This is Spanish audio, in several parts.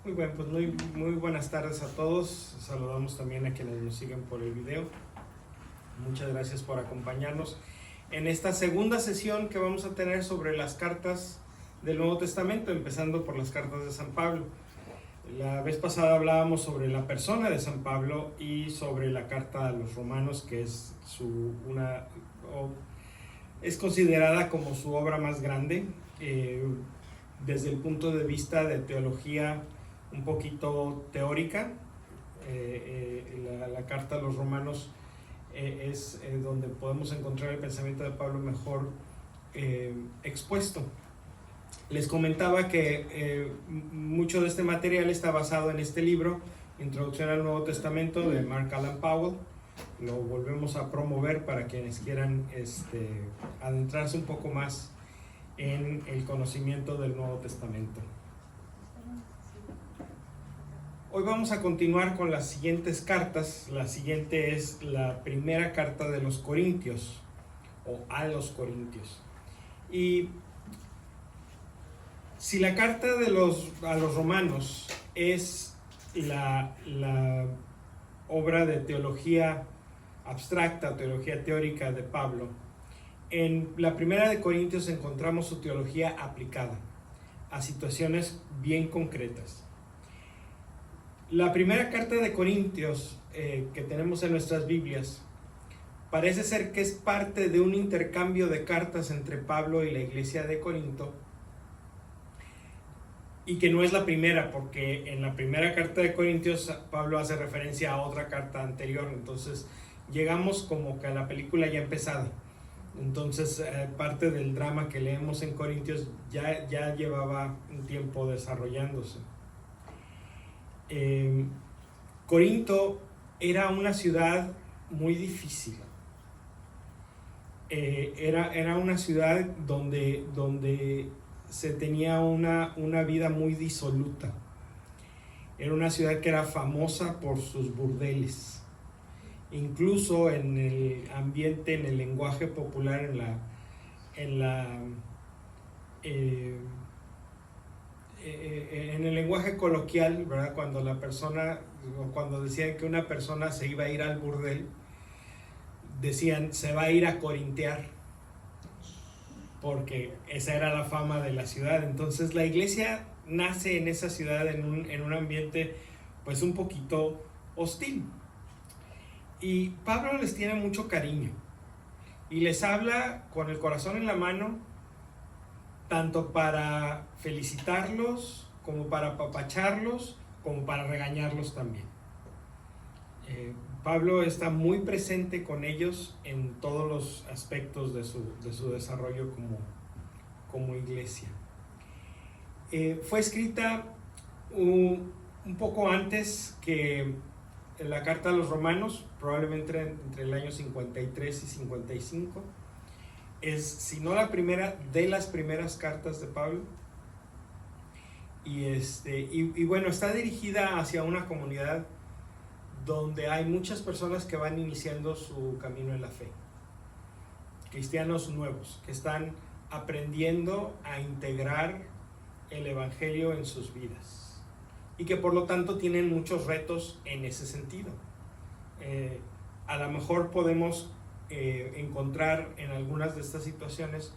Muy buenas tardes a todos. Saludamos también a quienes nos siguen por el video. Muchas gracias por acompañarnos en esta segunda sesión que vamos a tener sobre las cartas del Nuevo Testamento, empezando por las cartas de San Pablo. La vez pasada hablábamos sobre la persona de San Pablo y sobre la carta a los romanos, que es es considerada como su obra más grande, desde el punto de vista de teología un poquito teórica. La carta a los romanos es donde podemos encontrar el pensamiento de Pablo mejor expuesto. Les comentaba que mucho de este material está basado en este libro, Introducción al Nuevo Testamento, de Mark Alan Powell. Lo volvemos a promover para quienes quieran adentrarse un poco más en el conocimiento del Nuevo Testamento. Hoy vamos a continuar con las siguientes cartas. La siguiente es la primera carta de los Corintios, o a los Corintios. Y si la carta a los romanos es la obra de teología abstracta, teología teórica de Pablo, en la primera de Corintios encontramos su teología aplicada a situaciones bien concretas. La primera carta de Corintios que tenemos en nuestras Biblias parece ser que es parte de un intercambio de cartas entre Pablo y la iglesia de Corinto, y que no es la primera, porque en la primera carta de Corintios Pablo hace referencia a otra carta anterior. Entonces llegamos como que a la película ya empezada. Entonces parte del drama que leemos en Corintios ya llevaba un tiempo desarrollándose. Corinto era una ciudad muy difícil. Era una ciudad donde se tenía una vida muy disoluta. Era una ciudad que era famosa por sus burdeles. Incluso en el ambiente, en el lenguaje popular, en el lenguaje coloquial, ¿verdad? Cuando decían que una persona se iba a ir al burdel, decían se va a ir a corintear, porque esa era la fama de la ciudad. Entonces la iglesia nace en esa ciudad en un ambiente pues un poquito hostil, y Pablo les tiene mucho cariño y les habla con el corazón en la mano, tanto para felicitarlos, como para apapacharlos, como para regañarlos también. Pablo está muy presente con ellos en todos los aspectos de su desarrollo como iglesia. Fue escrita un poco antes que la carta a los romanos, probablemente entre el año 53 y 55. Es, si no la primera, de las primeras cartas de Pablo. Y bueno, está dirigida hacia una comunidad donde hay muchas personas que van iniciando su camino en la fe, cristianos nuevos que están aprendiendo a integrar el evangelio en sus vidas, y que por lo tanto tienen muchos retos en ese sentido. A lo mejor podemos encontrar en algunas de estas situaciones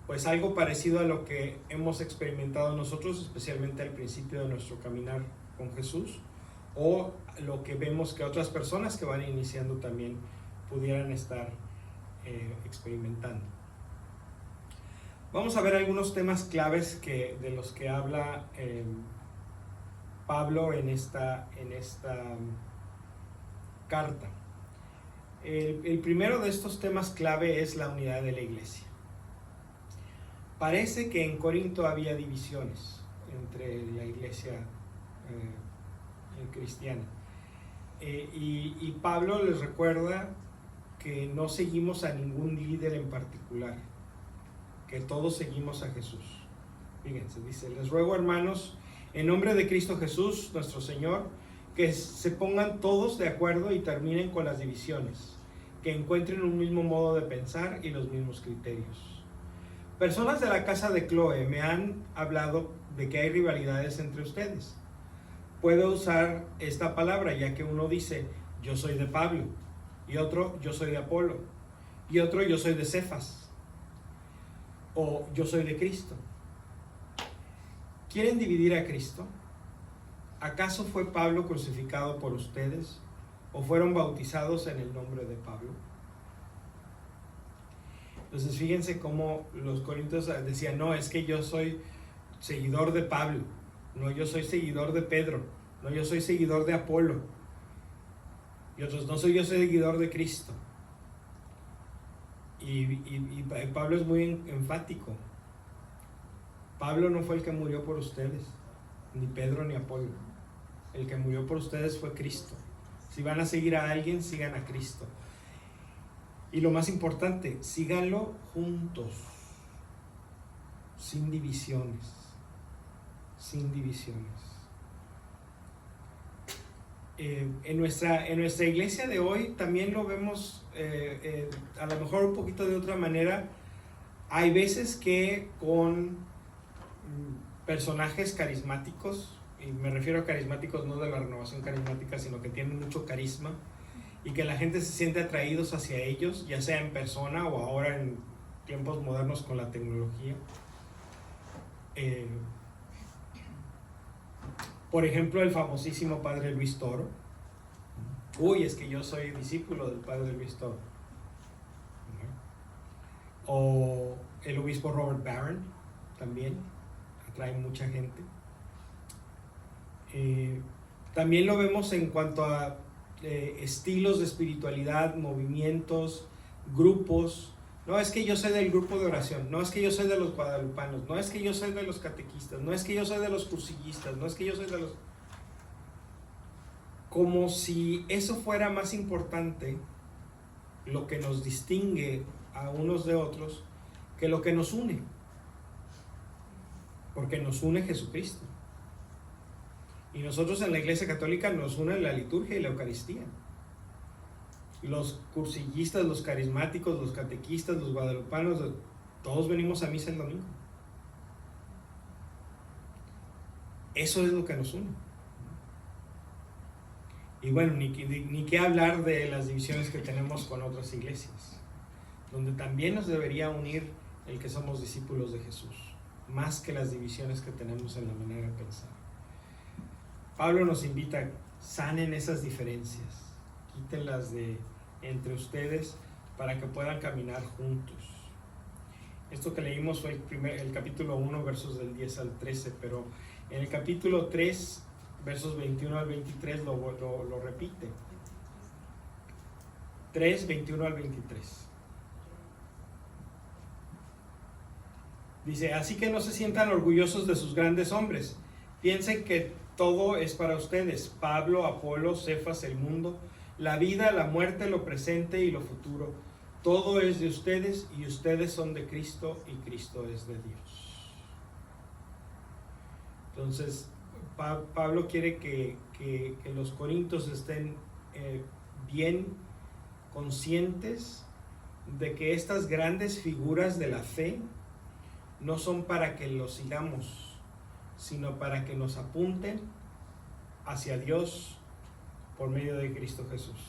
pues algo parecido a lo que hemos experimentado nosotros, especialmente al principio de nuestro caminar con Jesús, o lo que vemos que otras personas que van iniciando también pudieran estar experimentando. Vamos a ver algunos temas claves de los que habla Pablo en esta carta. El primero de estos temas clave es la unidad de la iglesia. Parece que en Corinto había divisiones entre la iglesia cristiana, y Pablo les recuerda que no seguimos a ningún líder en particular, que todos seguimos a Jesús. Fíjense, dice: les ruego, hermanos, en nombre de Cristo Jesús nuestro Señor, que se pongan todos de acuerdo y terminen con las divisiones, que encuentren un mismo modo de pensar y los mismos criterios. personas de la casa de Chloe me han hablado de que hay rivalidades entre ustedes. Puedo usar esta palabra, ya que uno dice, yo soy de Pablo, y otro, yo soy de Apolo, y otro, yo soy de Cefas, o yo soy de Cristo. ¿Quieren dividir a Cristo? ¿Acaso fue Pablo crucificado por ustedes? ¿O fueron bautizados en el nombre de Pablo? Entonces fíjense cómo los corintios decían, no, es que yo soy seguidor de Pablo, no, yo soy seguidor de Pedro, no, yo soy seguidor de Apolo, y otros, no, yo soy seguidor de Cristo. Y Pablo es muy enfático. Pablo no fue el que murió por ustedes, ni Pedro ni Apolo. El que murió por ustedes fue Cristo. Si van a seguir a alguien, sigan a Cristo. Y lo más importante, síganlo juntos, sin divisiones, sin divisiones. En nuestra iglesia de hoy también lo vemos a lo mejor un poquito de otra manera. Hay veces que con personajes carismáticos, y me refiero a carismáticos no de la renovación carismática, sino que tienen mucho carisma y que la gente se siente atraídos hacia ellos, ya sea en persona o ahora en tiempos modernos con la tecnología. Por ejemplo, el famosísimo padre Luis Toro. Uy, es que yo soy discípulo del padre Luis Toro. O el obispo Robert Barron, también atrae mucha gente. También lo vemos en cuanto a estilos de espiritualidad, movimientos, grupos. No es que yo soy del grupo de oración, no es que yo soy de los guadalupanos, no es que yo soy de los catequistas, no es que yo soy de los cursillistas, no es que yo soy de los... Como si eso fuera más importante, lo que nos distingue a unos de otros, que lo que nos une. Porque nos une Jesucristo. Y nosotros en la Iglesia Católica nos une la liturgia y la Eucaristía. Los cursillistas, los carismáticos, los catequistas, los guadalupanos, todos venimos a misa el domingo. Eso es lo que nos une. Y bueno, ni qué hablar de las divisiones que tenemos con otras iglesias, donde también nos debería unir el que somos discípulos de Jesús, más que las divisiones que tenemos en la manera de pensar. Pablo nos invita, sanen esas diferencias, quítenlas de entre ustedes para que puedan caminar juntos. Esto que leímos fue el capítulo 1, versos del 10 al 13, pero en el capítulo 3, versos 21 al 23 lo repite. 3, 21 al 23. Dice, así que no se sientan orgullosos de sus grandes hombres. Piensen que todo es para ustedes. Pablo, Apolo, Cefas, el mundo, la vida, la muerte, lo presente y lo futuro. Todo es de ustedes y ustedes son de Cristo y Cristo es de Dios. Entonces, Pablo quiere que los corintios estén bien conscientes de que estas grandes figuras de la fe no son para que los sigamos, sino para que nos apunten hacia Dios por medio de Cristo Jesús.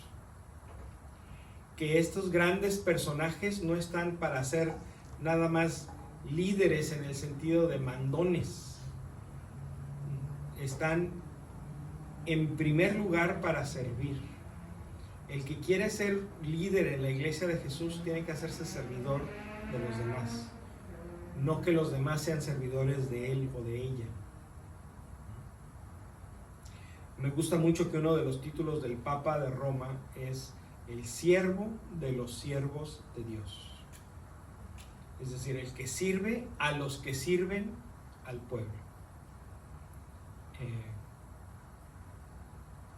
Que estos grandes personajes no están para ser nada más líderes en el sentido de mandones. Están en primer lugar para servir. El que quiere ser líder en la iglesia de Jesús tiene que hacerse servidor de los demás, no que los demás sean servidores de él o de ella. Me gusta mucho que uno de los títulos del Papa de Roma es el siervo de los siervos de Dios. Es decir, el que sirve a los que sirven al pueblo.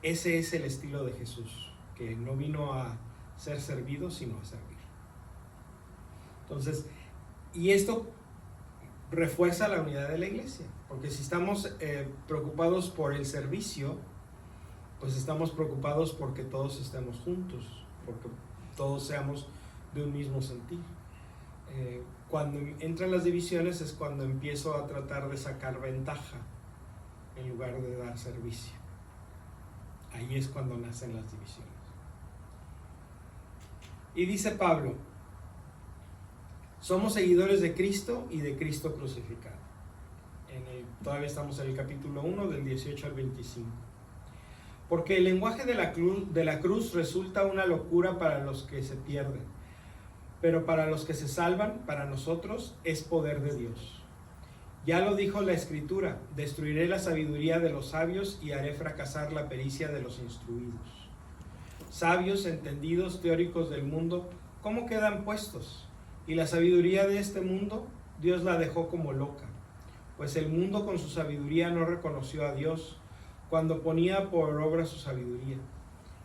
Ese es el estilo de Jesús, que no vino a ser servido, sino a servir. Entonces, y esto refuerza la unidad de la iglesia, porque si estamos preocupados por el servicio, pues estamos preocupados porque todos estemos juntos, porque todos seamos de un mismo sentir. cuando entran las divisiones es cuando empiezo a tratar de sacar ventaja en lugar de dar servicio. Ahí es cuando nacen las divisiones. Y dice Pablo, somos seguidores de Cristo y de Cristo crucificado. Todavía estamos en el capítulo 1, del 18 al 25. Porque el lenguaje de la cruz resulta una locura para los que se pierden, pero para los que se salvan, para nosotros, es poder de Dios. Ya lo dijo la Escritura, destruiré la sabiduría de los sabios y haré fracasar la pericia de los instruidos. Sabios, entendidos, teóricos del mundo, ¿cómo quedan puestos? Y la sabiduría de este mundo, Dios la dejó como loca, pues el mundo con su sabiduría no reconoció a Dios cuando ponía por obra su sabiduría.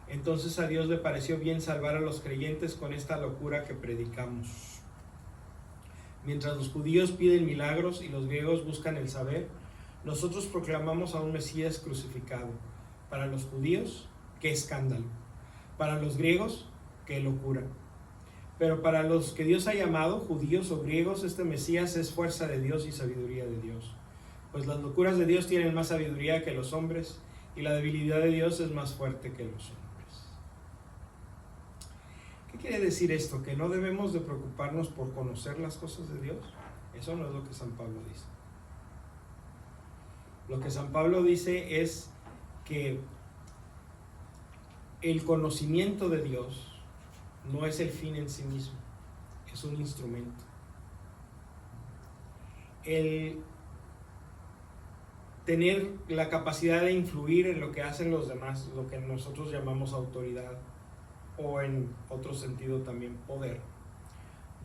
Entonces a Dios le pareció bien salvar a los creyentes con esta locura que predicamos. Mientras los judíos piden milagros y los griegos buscan el saber, nosotros proclamamos a un Mesías crucificado. Para los judíos, qué escándalo. Para los griegos, qué locura. Pero para los que Dios ha llamado, judíos o griegos, este Mesías es fuerza de Dios y sabiduría de Dios. Pues las locuras de Dios tienen más sabiduría que los hombres, y la debilidad de Dios es más fuerte que los hombres. ¿Qué quiere decir esto? ¿Que no debemos de preocuparnos por conocer las cosas de Dios? Eso no es lo que San Pablo dice. Lo que San Pablo dice es que el conocimiento de Dios no es el fin en sí mismo, es un instrumento. El tener la capacidad de influir en lo que hacen los demás, lo que nosotros llamamos autoridad, o en otro sentido también poder,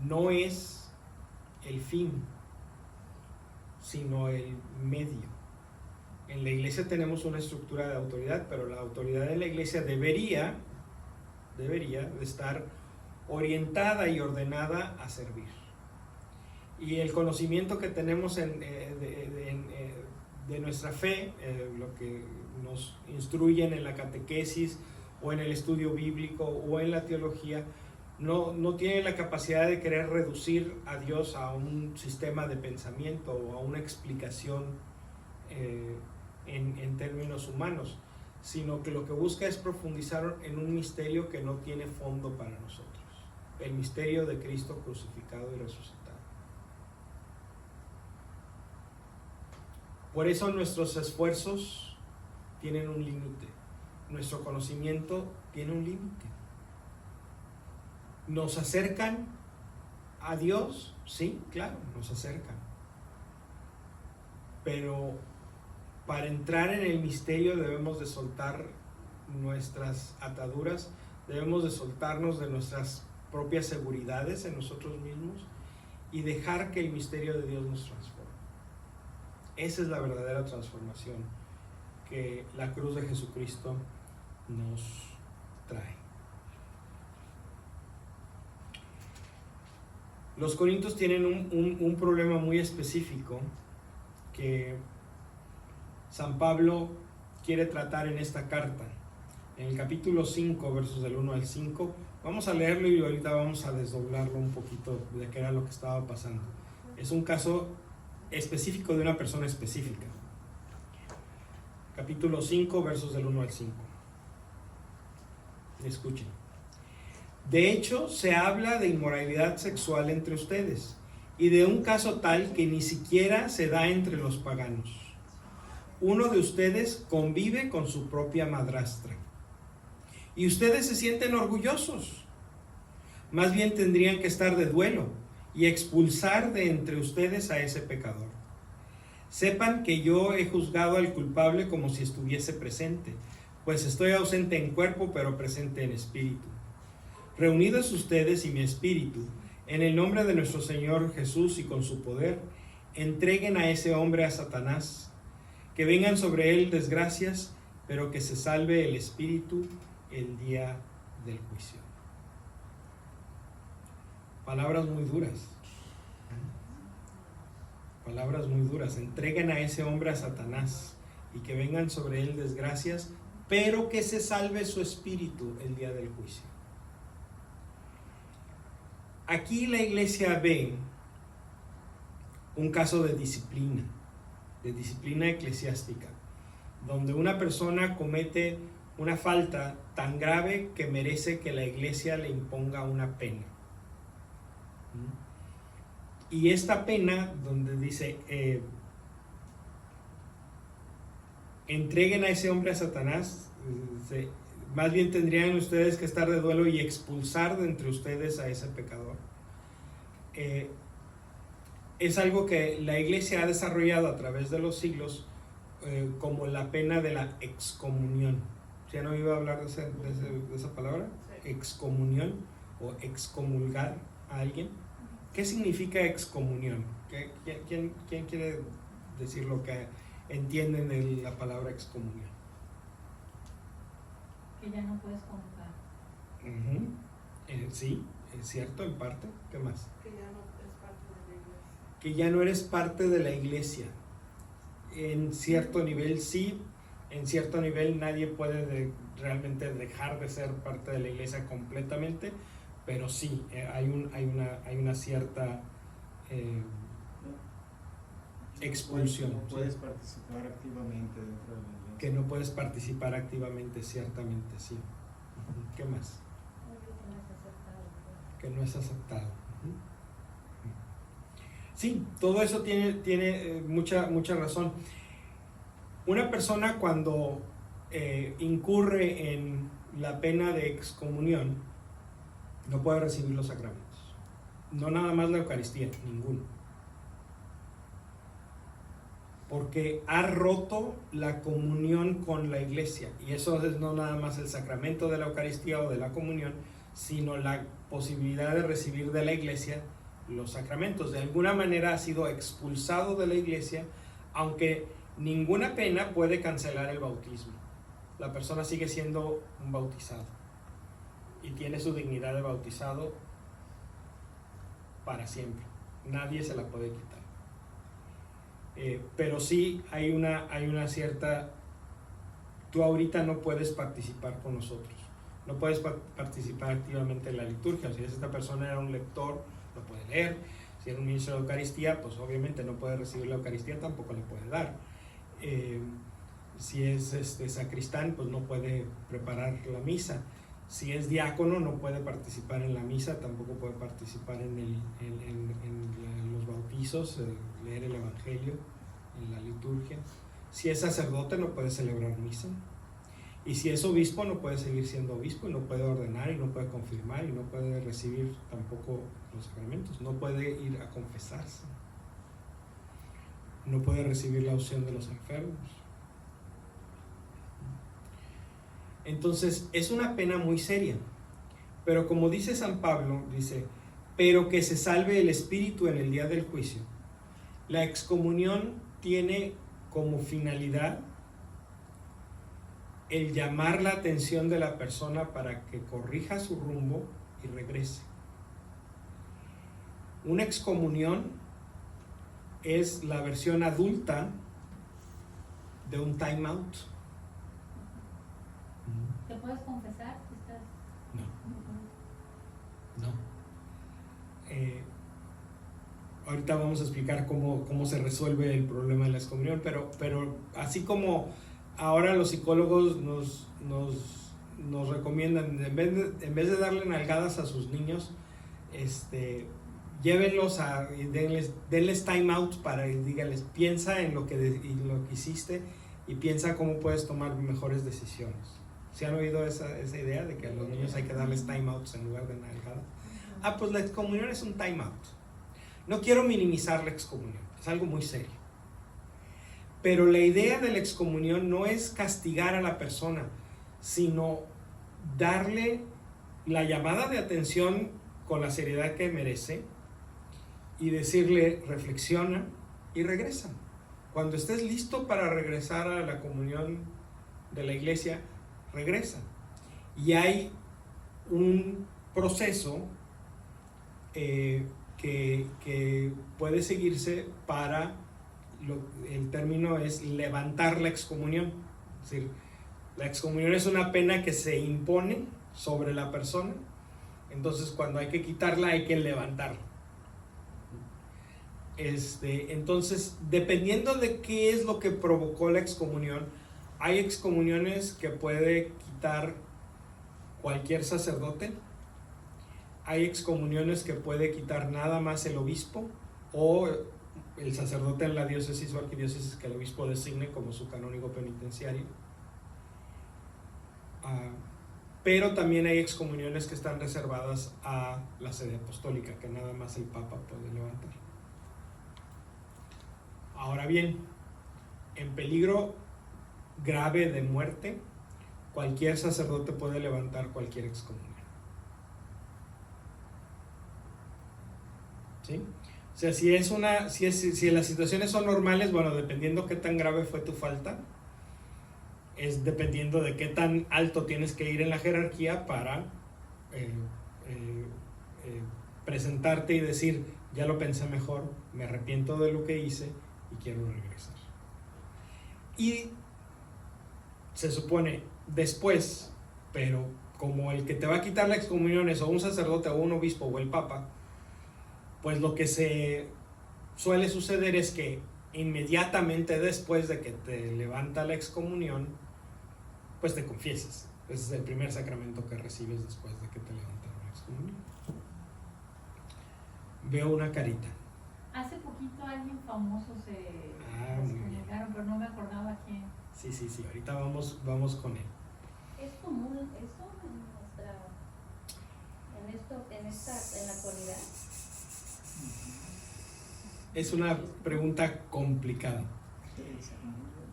no es el fin, sino el medio. En la iglesia tenemos una estructura de autoridad, pero la autoridad en la iglesia debería de estar orientada y ordenada a servir. Y el conocimiento que tenemos de nuestra fe, lo que nos instruyen en la catequesis o en el estudio bíblico o en la teología, no tiene la capacidad de querer reducir a Dios a un sistema de pensamiento o a una explicación en términos humanos, sino que lo que busca es profundizar en un misterio que no tiene fondo para nosotros, el misterio de Cristo crucificado y resucitado. Por eso nuestros esfuerzos tienen un límite, nuestro conocimiento tiene un límite. ¿Nos acercan a Dios? Sí, claro, nos acercan. Pero para entrar en el misterio debemos de soltar nuestras ataduras, debemos de soltarnos de nuestras propias seguridades en nosotros mismos y dejar que el misterio de Dios nos transforme. Esa es la verdadera transformación que la cruz de Jesucristo nos trae. Los corintios tienen un problema muy específico que San Pablo quiere tratar en esta carta. En el capítulo 5, versos del 1 al 5, vamos a leerlo y ahorita vamos a desdoblarlo un poquito de qué era lo que estaba pasando. Es un caso específico de una persona específica. Capítulo 5, versos del 1 al 5. Escuchen. De hecho, se habla de inmoralidad sexual entre ustedes, y de un caso tal que ni siquiera se da entre los paganos. Uno de ustedes convive con su propia madrastra, y ustedes se sienten orgullosos. Más bien tendrían que estar de duelo y expulsar de entre ustedes a ese pecador. Sepan que yo he juzgado al culpable como si estuviese presente, pues estoy ausente en cuerpo, pero presente en espíritu. Reunidos ustedes y mi espíritu, en el nombre de nuestro Señor Jesús y con su poder, entreguen a ese hombre a Satanás, que vengan sobre él desgracias, pero que se salve el espíritu el día del juicio. Palabras muy duras. Palabras muy duras. Entreguen a ese hombre a Satanás y que vengan sobre él desgracias, pero que se salve su espíritu el día del juicio. Aquí la iglesia ve un caso de disciplina eclesiástica, donde una persona comete una falta tan grave que merece que la iglesia le imponga una pena. Y esta pena, donde dice, entreguen a ese hombre a Satanás, más bien tendrían ustedes que estar de duelo y expulsar de entre ustedes a ese pecador. Es algo que la iglesia ha desarrollado a través de los siglos como la pena de la excomunión. ¿Ya no iba a hablar de esa palabra? Sí. Excomunión o excomulgar a alguien. ¿Qué significa excomunión? ¿Quién quiere decir lo que entienden de la palabra excomunión? Que ya no puedes comulgar. Sí, es cierto, en parte. ¿Qué más? Que ya no es parte de la iglesia. Que ya no eres parte de la iglesia. En cierto nivel sí, en cierto nivel nadie puede realmente dejar de ser parte de la iglesia completamente, pero sí, hay una cierta expulsión. No puedes participar activamente dentro de la iglesia. Que no puedes participar activamente, ciertamente, sí. ¿Qué más? Que no es aceptado. Sí, todo eso tiene mucha razón. Una persona cuando incurre en la pena de excomunión no puede recibir los sacramentos. No nada más la Eucaristía, ninguno. Porque ha roto la comunión con la iglesia. Y eso es no nada más el sacramento de la Eucaristía o de la comunión, sino la posibilidad de recibir de la iglesia los sacramentos. De alguna manera ha sido expulsado de la iglesia, aunque ninguna pena puede cancelar el bautismo. La persona sigue siendo un bautizado y tiene su dignidad de bautizado para siempre. Nadie se la puede quitar. Pero sí hay una cierta... Tú ahorita no puedes participar con nosotros. No puedes participar activamente en la liturgia. Si esta persona era un lector, no puede leer. Si era un ministro de Eucaristía, pues obviamente no puede recibir la Eucaristía, tampoco le puede dar. Si es sacristán, pues no puede preparar la misa. Si es diácono, no puede participar en la misa, tampoco puede participar en los bautizos, leer el evangelio, en la liturgia. Si es sacerdote, no puede celebrar misa. Y si es obispo, no puede seguir siendo obispo, y no puede ordenar, y no puede confirmar, y no puede recibir tampoco los sacramentos. No puede ir a confesarse. No puede recibir la unción de los enfermos. Entonces, es una pena muy seria. Pero como dice San Pablo, dice, pero que se salve el espíritu en el día del juicio. La excomunión tiene como finalidad el llamar la atención de la persona para que corrija su rumbo y regrese. Una excomunión es la versión adulta de un time out. ¿Te puedes confesar si estás...? No. Ahorita vamos a explicar cómo se resuelve el problema de la excomunión, pero así como ahora los psicólogos nos recomiendan, en vez de darle nalgadas a sus niños, llévenlos y denles time out para díganles, piensa en lo que hiciste y piensa cómo puedes tomar mejores decisiones. ¿Se han oído esa idea de que a los niños hay que darles time outs en lugar de nalgadas? Pues la excomunión es un time out. No quiero minimizar la excomunión, es algo muy serio. Pero la idea de la excomunión no es castigar a la persona, sino darle la llamada de atención con la seriedad que merece y decirle, reflexiona y regresa. Cuando estés listo para regresar a la comunión de la iglesia, regresa. Y hay un proceso que puede seguirse para... el término es levantar la excomunión. Es decir, la excomunión es una pena que se impone sobre la persona. Entonces, cuando hay que quitarla, hay que levantarla. Entonces, dependiendo de qué es lo que provocó la excomunión, hay excomuniones que puede quitar cualquier sacerdote, hay excomuniones que puede quitar nada más el obispo o el sacerdote en la diócesis o arquidiócesis que el obispo designe como su canónigo penitenciario. Pero también hay excomuniones que están reservadas a la sede apostólica, que nada más el Papa puede levantar. Ahora bien, en peligro grave de muerte, cualquier sacerdote puede levantar cualquier excomunión. ¿Sí? O sea, si las situaciones son normales, bueno, dependiendo qué tan grave fue tu falta, es dependiendo de qué tan alto tienes que ir en la jerarquía para presentarte y decir, ya lo pensé mejor, me arrepiento de lo que hice y quiero regresar. Y se supone después, pero como el que te va a quitar la excomunión es o un sacerdote o un obispo o el Papa, pues lo que se suele suceder es que inmediatamente después de que te levanta la excomunión, pues te confiesas. Ese es el primer sacramento que recibes después de que te levantaron la excomunión. Veo una carita. Hace poquito alguien famoso se muy bien. excomulgaron, pero no me acordaba quién. Sí, ahorita vamos con él. ¿Es común eso en la actualidad? Es una pregunta complicada.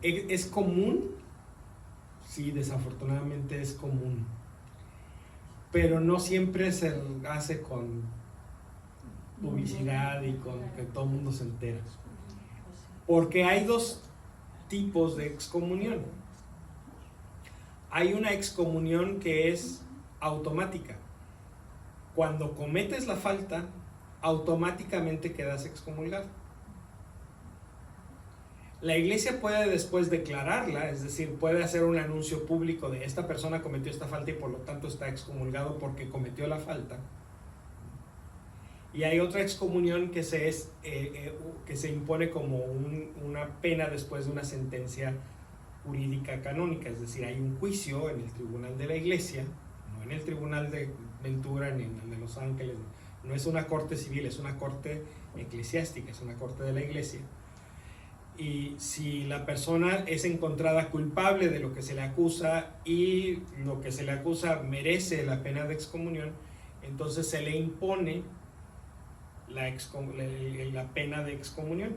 ¿Es común? Sí, desafortunadamente es común. Pero no siempre se hace con publicidad y con que todo el mundo se entera. Porque hay dos tipos de excomunión. Hay una excomunión que es automática. Cuando cometes la falta, automáticamente quedas excomulgado. La iglesia puede después declararla, es decir, puede hacer un anuncio público de esta persona cometió esta falta y por lo tanto está excomulgado porque cometió la falta. Y hay otra excomunión que se impone como una pena después de una sentencia jurídica canónica, es decir, hay un juicio en el tribunal de la iglesia, no en el tribunal de Ventura ni en el de Los Ángeles, no es una corte civil, es una corte eclesiástica, es una corte de la iglesia. Y si la persona es encontrada culpable de lo que se le acusa y lo que se le acusa merece la pena de excomunión, entonces se le impone la pena de excomunión.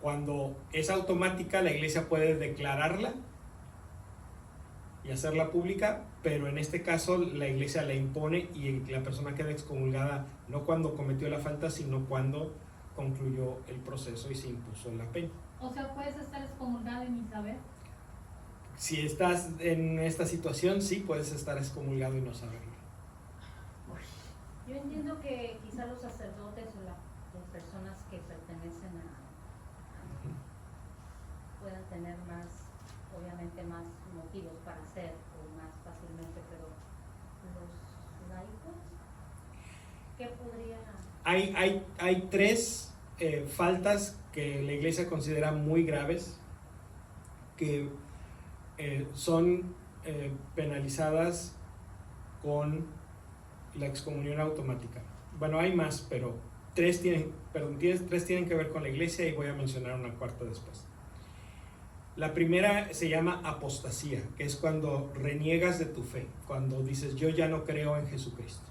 Cuando es automática, la iglesia puede declararla y hacerla pública, pero en este caso la iglesia la impone y la persona queda excomulgada no cuando cometió la falta, sino cuando concluyó el proceso y se impuso la pena. O sea, puedes estar excomulgado y ni saber. Si estás en esta situación, sí puedes estar excomulgado y no saberlo. Yo entiendo que quizá los sacerdotes o las personas que pertenecen puedan tener obviamente más motivos para hacer o más fácilmente, pero los laicos, ¿qué podría? Hay tres faltas que la iglesia considera muy graves, que son penalizadas con la excomunión automática. Bueno, hay más, pero tres tienen que ver con la iglesia y voy a mencionar una cuarta después. La primera se llama apostasía, que es cuando reniegas de tu fe, cuando dices yo ya no creo en Jesucristo.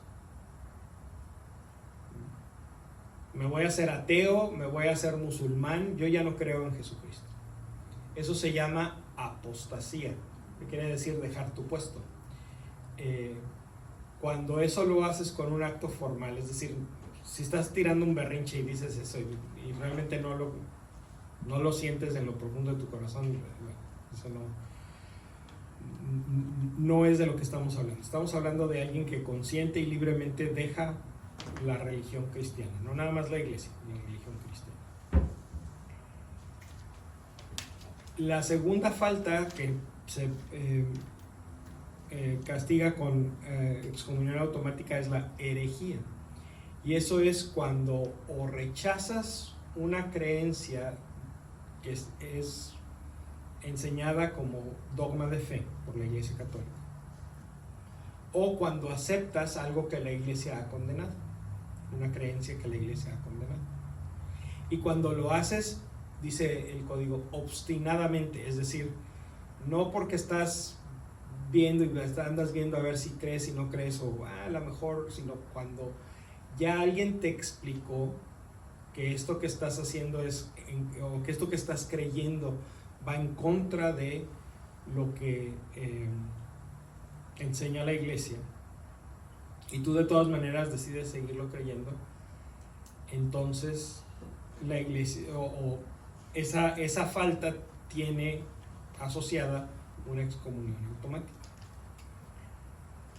Me voy a hacer ateo, me voy a hacer musulmán, yo ya no creo en Jesucristo. Eso se llama apostasía, que quiere decir dejar tu puesto. Cuando eso lo haces con un acto formal, es decir, si estás tirando un berrinche y dices eso y realmente no lo sientes en lo profundo de tu corazón, eso no es de lo que estamos hablando. Estamos hablando de alguien que consciente y libremente deja la religión cristiana, no nada más la iglesia, la religión cristiana. La segunda falta que se castiga con excomunión automática es la herejía, y eso es cuando o rechazas una creencia que es enseñada como dogma de fe por la Iglesia Católica, o cuando aceptas algo que la Iglesia ha condenado, una creencia que la Iglesia ha condenado. Y cuando lo haces, dice el código, obstinadamente, es decir, no porque estás viendo y andas viendo a ver si crees, si no crees, o a lo mejor, sino cuando ya alguien te explicó que esto que estás haciendo o que esto que estás creyendo va en contra de lo que enseña la Iglesia, y tú de todas maneras decides seguirlo creyendo, entonces la Iglesia o esa falta tiene asociada una excomunión automática.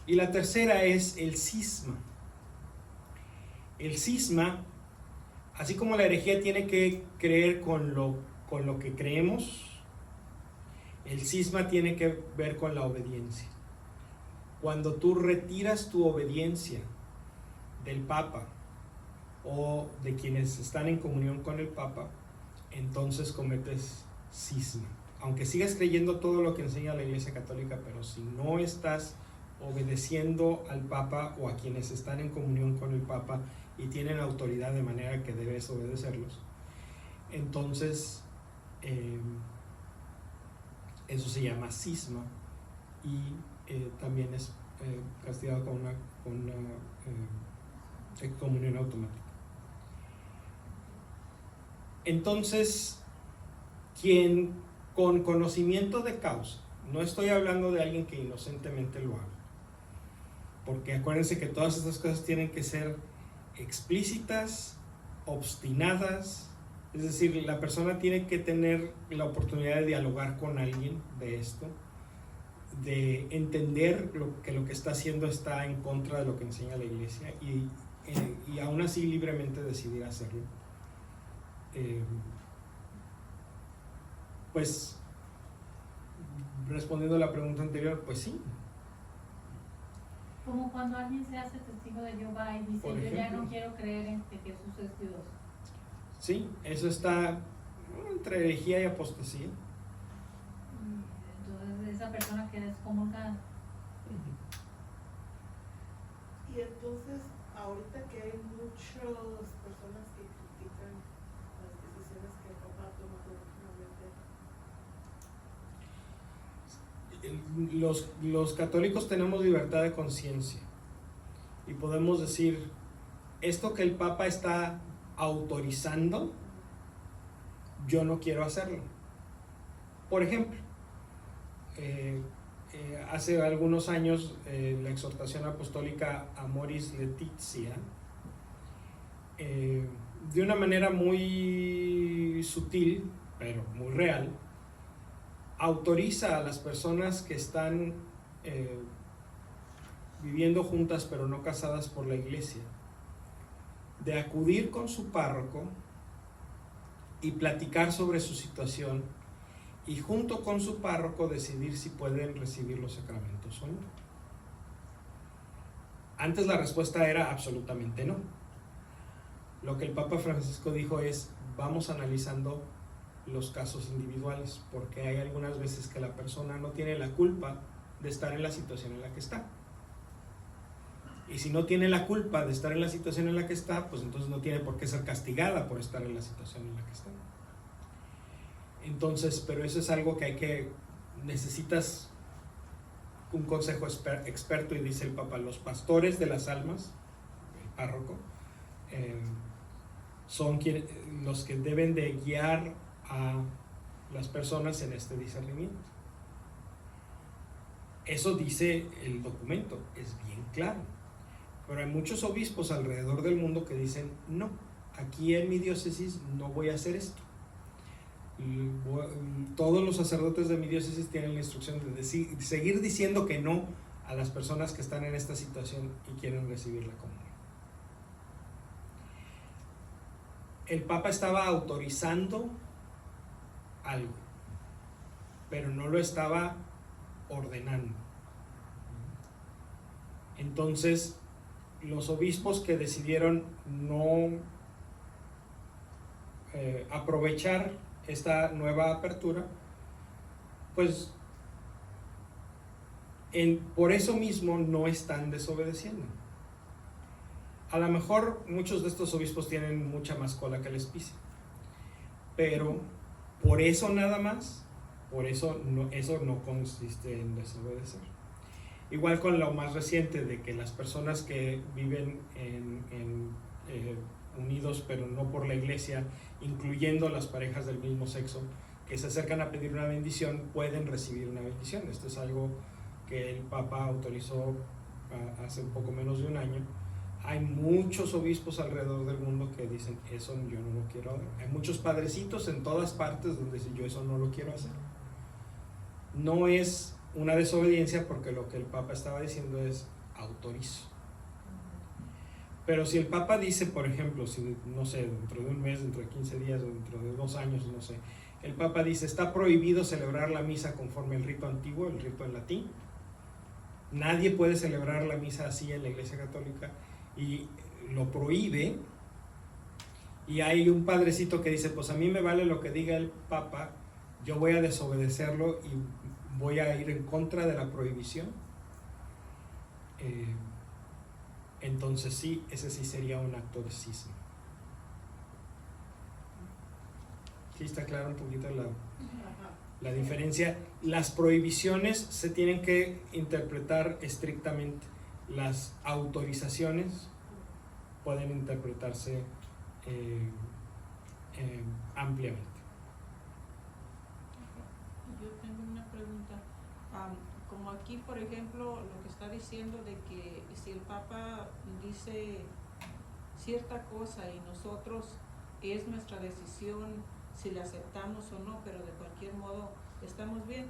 Y la tercera es el cisma. El cisma, así como la herejía tiene que creer con lo que creemos, el cisma tiene que ver con la obediencia. Cuando tú retiras tu obediencia del Papa o de quienes están en comunión con el Papa, entonces cometes cisma. Aunque sigas creyendo todo lo que enseña la Iglesia Católica, pero si no estás obedeciendo al Papa o a quienes están en comunión con el Papa y tienen autoridad de manera que debes obedecerlos, entonces eso se llama cisma y también es castigado con una excomunión automática. Entonces, quien con conocimiento de causa, no estoy hablando de alguien que inocentemente lo haga, porque acuérdense que todas estas cosas tienen que ser explícitas, obstinadas, es decir, la persona tiene que tener la oportunidad de dialogar con alguien de esto, de entender que lo que está haciendo está en contra de lo que enseña la Iglesia y aún así libremente decidir hacerlo. Pues respondiendo a la pregunta anterior, pues sí. Como cuando alguien se hace testigo de Jehová y dice, Por yo ya ejemplo. no quiero creer en que Jesús es Dios. Sí, eso está entre herejía y apostasía. Entonces esa persona queda excomulgada. Y entonces, ahorita que hay muchas personas que critican las decisiones que el Papa ha tomado últimamente, Los católicos tenemos libertad de conciencia y podemos decir, esto que el Papa está autorizando, yo no quiero hacerlo. Por ejemplo, hace algunos años la exhortación apostólica Amoris Laetitia, de una manera muy sutil, pero muy real, autoriza a las personas que están viviendo juntas pero no casadas por la Iglesia de acudir con su párroco y platicar sobre su situación y junto con su párroco decidir si pueden recibir los sacramentos o no. Antes la respuesta era absolutamente no. Lo que el Papa Francisco dijo es, vamos analizando los casos individuales, porque hay algunas veces que la persona no tiene la culpa de estar en la situación en la que está. Y si no tiene la culpa de estar en la situación en la que está, pues entonces no tiene por qué ser castigada por estar en la situación en la que está. Entonces, pero eso es algo que necesitas un consejo experto, y dice el Papa, los pastores de las almas, el párroco, son los que deben de guiar a las personas en este discernimiento. Eso dice el documento, es bien claro. Pero hay muchos obispos alrededor del mundo que dicen, no, aquí en mi diócesis no voy a hacer esto. Todos los sacerdotes de mi diócesis tienen la instrucción de seguir diciendo que no a las personas que están en esta situación y quieren recibir la comunión. El Papa estaba autorizando algo, pero no lo estaba ordenando. Entonces, los obispos que decidieron no aprovechar esta nueva apertura, pues por eso mismo no están desobedeciendo. A lo mejor muchos de estos obispos tienen mucha más cola que les pise, pero por eso nada más, por eso no consiste en desobedecer. Igual con lo más reciente de que las personas que viven unidos pero no por la iglesia, incluyendo las parejas del mismo sexo, que se acercan a pedir una bendición, pueden recibir una bendición. Esto es algo que el Papa autorizó hace un poco menos de un año. Hay muchos obispos alrededor del mundo que dicen, eso yo no lo quiero hacer. Hay muchos padrecitos en todas partes donde dicen, yo eso no lo quiero hacer. No es una desobediencia, porque lo que el Papa estaba diciendo es autorizo. Pero si el Papa dice, por ejemplo, si no sé, dentro de un mes, dentro de 15 días, dentro de 2 años, no sé, el Papa dice, está prohibido celebrar la misa conforme el rito antiguo, el rito en latín. Nadie puede celebrar la misa así en la Iglesia Católica, y lo prohíbe, y hay un padrecito que dice, pues a mí me vale lo que diga el Papa, yo voy a desobedecerlo y voy a ir en contra de la prohibición. Entonces sí, ese sí sería un acto de cisma. ¿Sí está claro un poquito la diferencia? Las prohibiciones se tienen que interpretar estrictamente. Las autorizaciones pueden interpretarse ampliamente. Yo tengo una pregunta. Como aquí, por ejemplo, lo que está diciendo de que si el Papa dice cierta cosa y nosotros es nuestra decisión si la aceptamos o no, pero de cualquier modo estamos bien.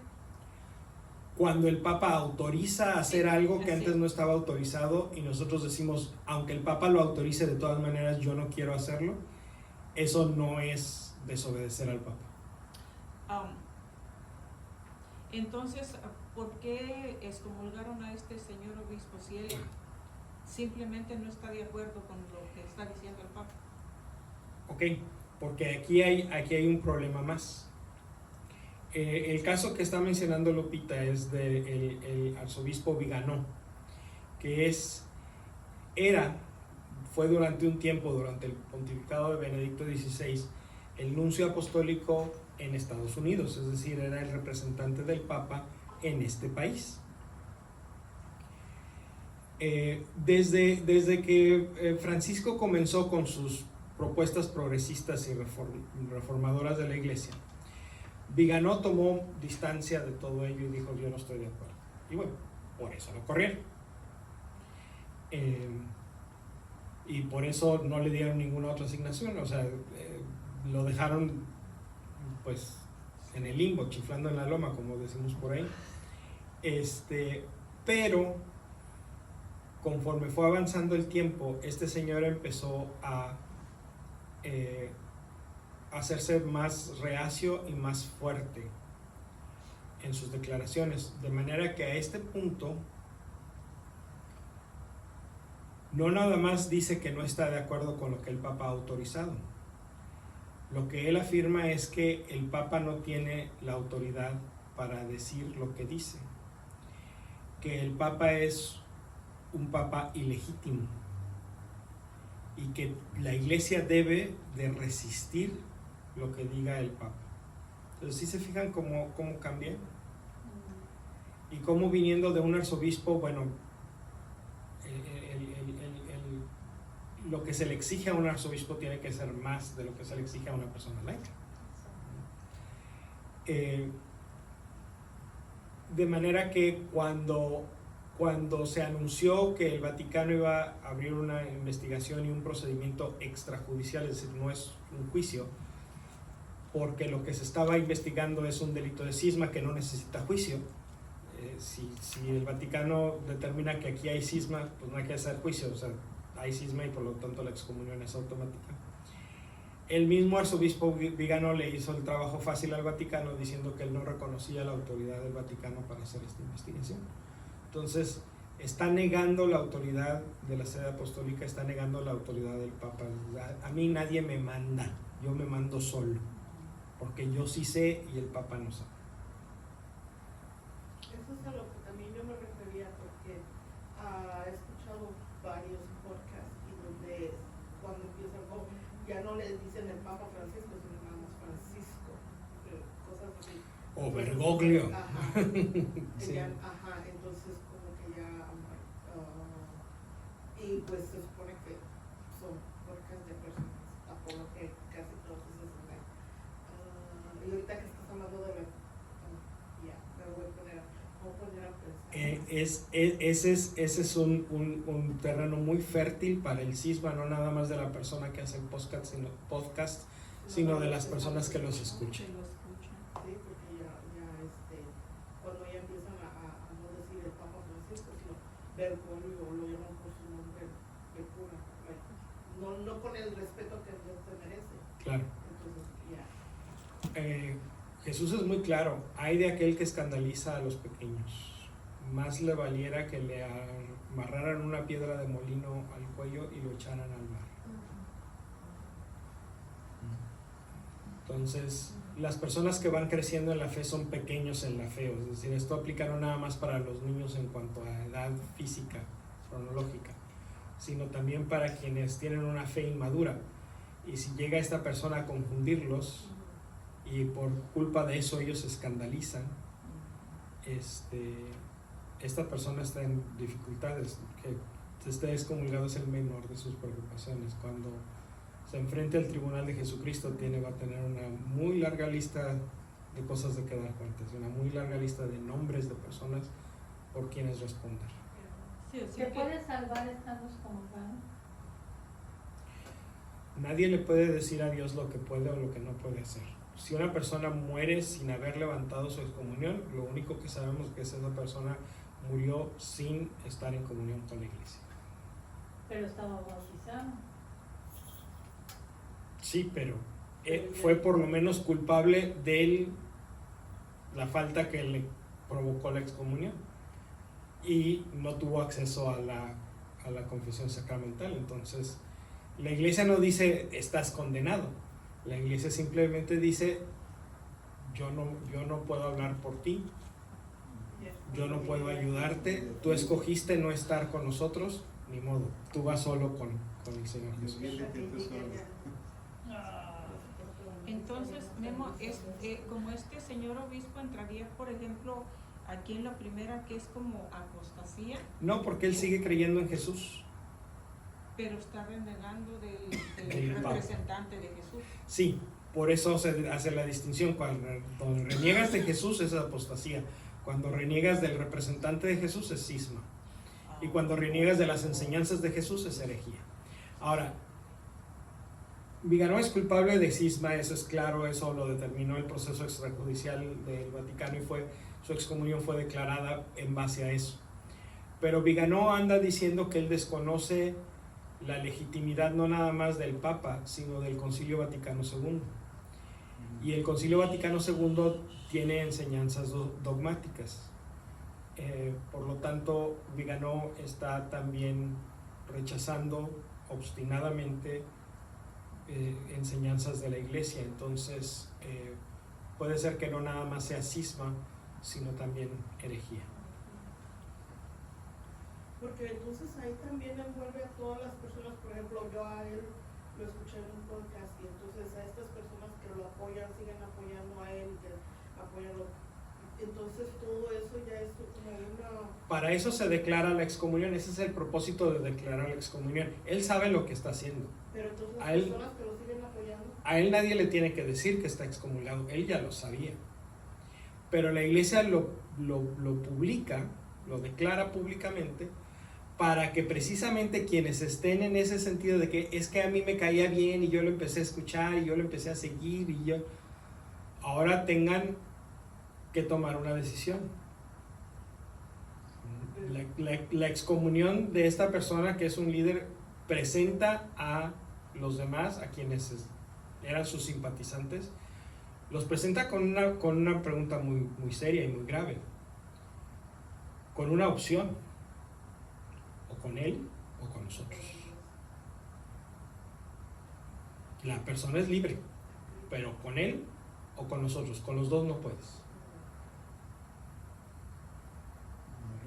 Cuando el Papa autoriza a hacer algo que así. antes no estaba autorizado y nosotros decimos, aunque el Papa lo autorice de todas maneras, yo no quiero hacerlo, eso no es desobedecer al Papa. Entonces, ¿por qué excomulgaron a este señor obispo si él simplemente no está de acuerdo con lo que está diciendo el Papa? Ok, porque aquí hay un problema más. El caso que está mencionando Lupita es del arzobispo Viganó, que fue durante un tiempo, durante el pontificado de Benedicto XVI, el nuncio apostólico en Estados Unidos, es decir, era el representante del Papa en este país. Desde que Francisco comenzó con sus propuestas progresistas y reformadoras de la Iglesia, Viganó tomó distancia de todo ello y dijo, yo no estoy de acuerdo. Y bueno, por eso lo corrieron. Y por eso no le dieron ninguna otra asignación, o sea, lo dejaron pues en el limbo, chiflando en la loma, como decimos por ahí. Pero conforme fue avanzando el tiempo, este señor empezó a hacerse más reacio y más fuerte en sus declaraciones, de manera que a este punto no nada más dice que no está de acuerdo con lo que el Papa ha autorizado. Lo que él afirma es que el Papa no tiene la autoridad para decir lo que dice, que el Papa es un Papa ilegítimo y que la Iglesia debe de resistir lo que diga el Papa. Entonces, ¿sí se fijan cómo cambia? Y cómo, viniendo de un arzobispo, bueno, lo que se le exige a un arzobispo tiene que ser más de lo que se le exige a una persona laica. De manera que cuando se anunció que el Vaticano iba a abrir una investigación y un procedimiento extrajudicial, es decir, no es un juicio, porque lo que se estaba investigando es un delito de cisma que no necesita juicio. Si el Vaticano determina que aquí hay cisma, pues no hay que hacer juicio, o sea, hay cisma y por lo tanto la excomunión es automática. El mismo arzobispo Viganó le hizo el trabajo fácil al Vaticano diciendo que él no reconocía la autoridad del Vaticano para hacer esta investigación. Entonces, está negando la autoridad de la sede apostólica, está negando la autoridad del Papa. A mí nadie me manda. yo me mando solo, porque yo sí sé y el Papa no sabe. Eso es a lo que también yo me refería, porque he escuchado varios podcasts y donde cuando empiezan, ya no le dicen el Papa Francisco, sino nada más Francisco, cosas así. O Bergoglio. Ajá. Sí. Ajá, entonces como que ya, y pues se supone que son podcasts de personas apologéticas y todo eso. Y ahorita que estás hablando de la, ya, me voy a poner a pensar. Ese es un terreno muy fértil para el cisma, no nada más de la persona que hace el podcast, sino de las personas que los escuchan. Que lo escuchan. Sí, porque ya cuando ya empiezan a no decir el Papa Francisco, sino Bergoglio, o lo llaman por su nombre de cura, no con el respeto que Dios te merece. Claro. Entonces, ya. Jesús es muy claro, hay de aquel que escandaliza a los pequeños, más le valiera que le amarraran una piedra de molino al cuello y lo echaran al mar. Entonces, las personas que van creciendo en la fe son pequeños en la fe, es decir, esto aplica no nada más para los niños en cuanto a edad física, cronológica, sino también para quienes tienen una fe inmadura. Y si llega esta persona a confundirlos y por culpa de eso ellos se escandalizan, esta persona está en dificultades. Que esté excomulgado es el menor de sus preocupaciones. Cuando se enfrente al tribunal de Jesucristo va a tener una muy larga lista de cosas de que dar cuenta, una muy larga lista de nombres de personas por quienes responder. Sí, así ¿Se que- puede salvar estando excomulgado? Nadie le puede decir a Dios lo que puede o lo que no puede hacer. Si una persona muere sin haber levantado su excomunión, lo único que sabemos es que esa persona murió sin estar en comunión con la iglesia. Pero estaba bautizado. Sí, pero fue por lo menos culpable de la falta que le provocó la excomunión y no tuvo acceso a la confesión sacramental. Entonces, la iglesia no dice estás condenado. La iglesia simplemente dice yo no puedo hablar por ti, yo no puedo ayudarte, tú escogiste no estar con nosotros, ni modo, tú vas solo con el Señor Jesús. Entonces, Memo, como este señor obispo entraría, por ejemplo, aquí en la primera que es como apostasía, No, porque él sigue creyendo en Jesús. pero está renegando del Del Papa. representante de Jesús. Sí, por eso se hace la distinción. Cuando reniegas de Jesús es apostasía. Cuando reniegas del representante de Jesús es cisma. Y cuando reniegas de las enseñanzas de Jesús es herejía. Ahora, Viganó es culpable de cisma, eso es claro, eso lo determinó el proceso extrajudicial del Vaticano y su excomunión fue declarada en base a eso. Pero Viganó anda diciendo que él desconoce la legitimidad no nada más del Papa, sino del Concilio Vaticano II. Y el Concilio Vaticano II tiene enseñanzas dogmáticas. Por lo tanto, Viganó está también rechazando obstinadamente enseñanzas de la iglesia. Entonces puede ser que no nada más sea cisma, sino también herejía. Porque entonces ahí también envuelve a todas las personas, por ejemplo, yo a él lo escuché en un podcast y entonces a estas personas que lo apoyan, siguen apoyando a él, que apoyan entonces todo eso ya es como una... Para eso se declara la excomunión, ese es el propósito de declarar la excomunión. Él sabe lo que está haciendo. Pero entonces las A él- personas que lo siguen apoyando... A él nadie le tiene que decir que está excomulgado, él ya lo sabía. Pero la iglesia lo publica, lo declara públicamente, para que precisamente quienes estén en ese sentido de que es que a mí me caía bien y yo lo empecé a escuchar y yo lo empecé a seguir y yo ahora tengan que tomar una decisión. La excomunión de esta persona que es un líder presenta a los demás, a quienes eran sus simpatizantes, los presenta con una pregunta muy, muy seria y muy grave, con una opción, o con él o con nosotros. La persona es libre. pero con él o con nosotros, con los dos no puedes.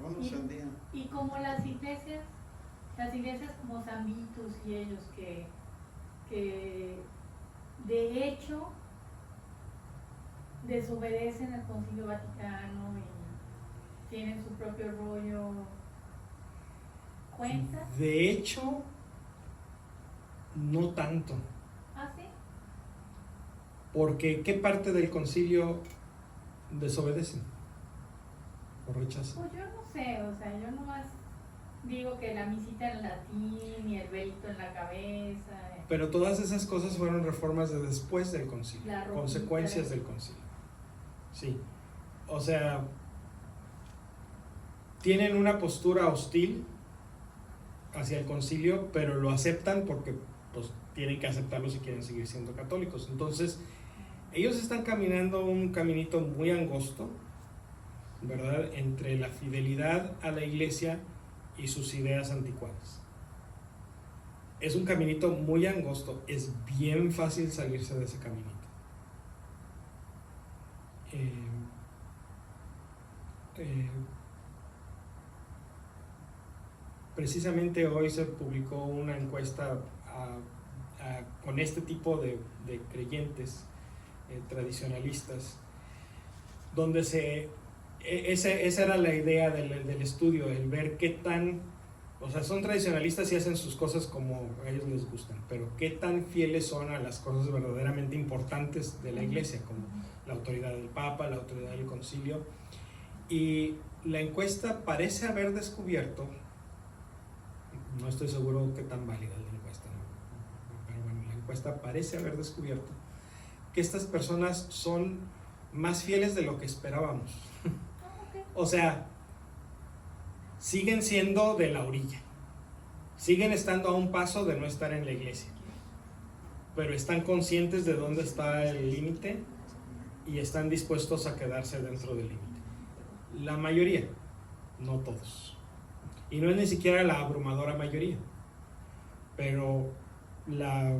Vamos al día. Y como las iglesias como San Vitus y ellos que de hecho desobedecen al Concilio Vaticano y tienen su propio rollo, ¿cuenta? De hecho, no tanto. ¿Ah, sí? Porque ¿qué parte del concilio desobedecen o rechazan? Pues yo no sé, o sea, yo nomás digo que la misita en latín y el velito en la cabeza. Pero todas esas cosas fueron reformas de después del concilio, La ropita. consecuencias del concilio. Sí, o sea, tienen una postura hostil hacia el concilio, pero lo aceptan porque pues tienen que aceptarlo si quieren seguir siendo católicos. Entonces, ellos están caminando un caminito muy angosto, ¿verdad?, entre la fidelidad a la iglesia y sus ideas anticuadas. Es un caminito muy angosto, es bien fácil salirse de ese caminito. Precisamente hoy se publicó una encuesta con este tipo de creyentes tradicionalistas, donde esa era la idea del estudio, el ver qué tan, o sea, son tradicionalistas y hacen sus cosas como a ellos les gustan, pero qué tan fieles son a las cosas verdaderamente importantes de la iglesia, como la autoridad del Papa, la autoridad del concilio. Y la encuesta parece haber descubierto, no estoy seguro qué tan válida es la encuesta, ¿no?, pero bueno, la encuesta parece haber descubierto que estas personas son más fieles de lo que esperábamos. O sea, siguen siendo de la orilla, siguen estando a un paso de no estar en la iglesia, pero están conscientes de dónde está el límite y están dispuestos a quedarse dentro del límite. La mayoría, no todos. Y no es ni siquiera la abrumadora mayoría, pero la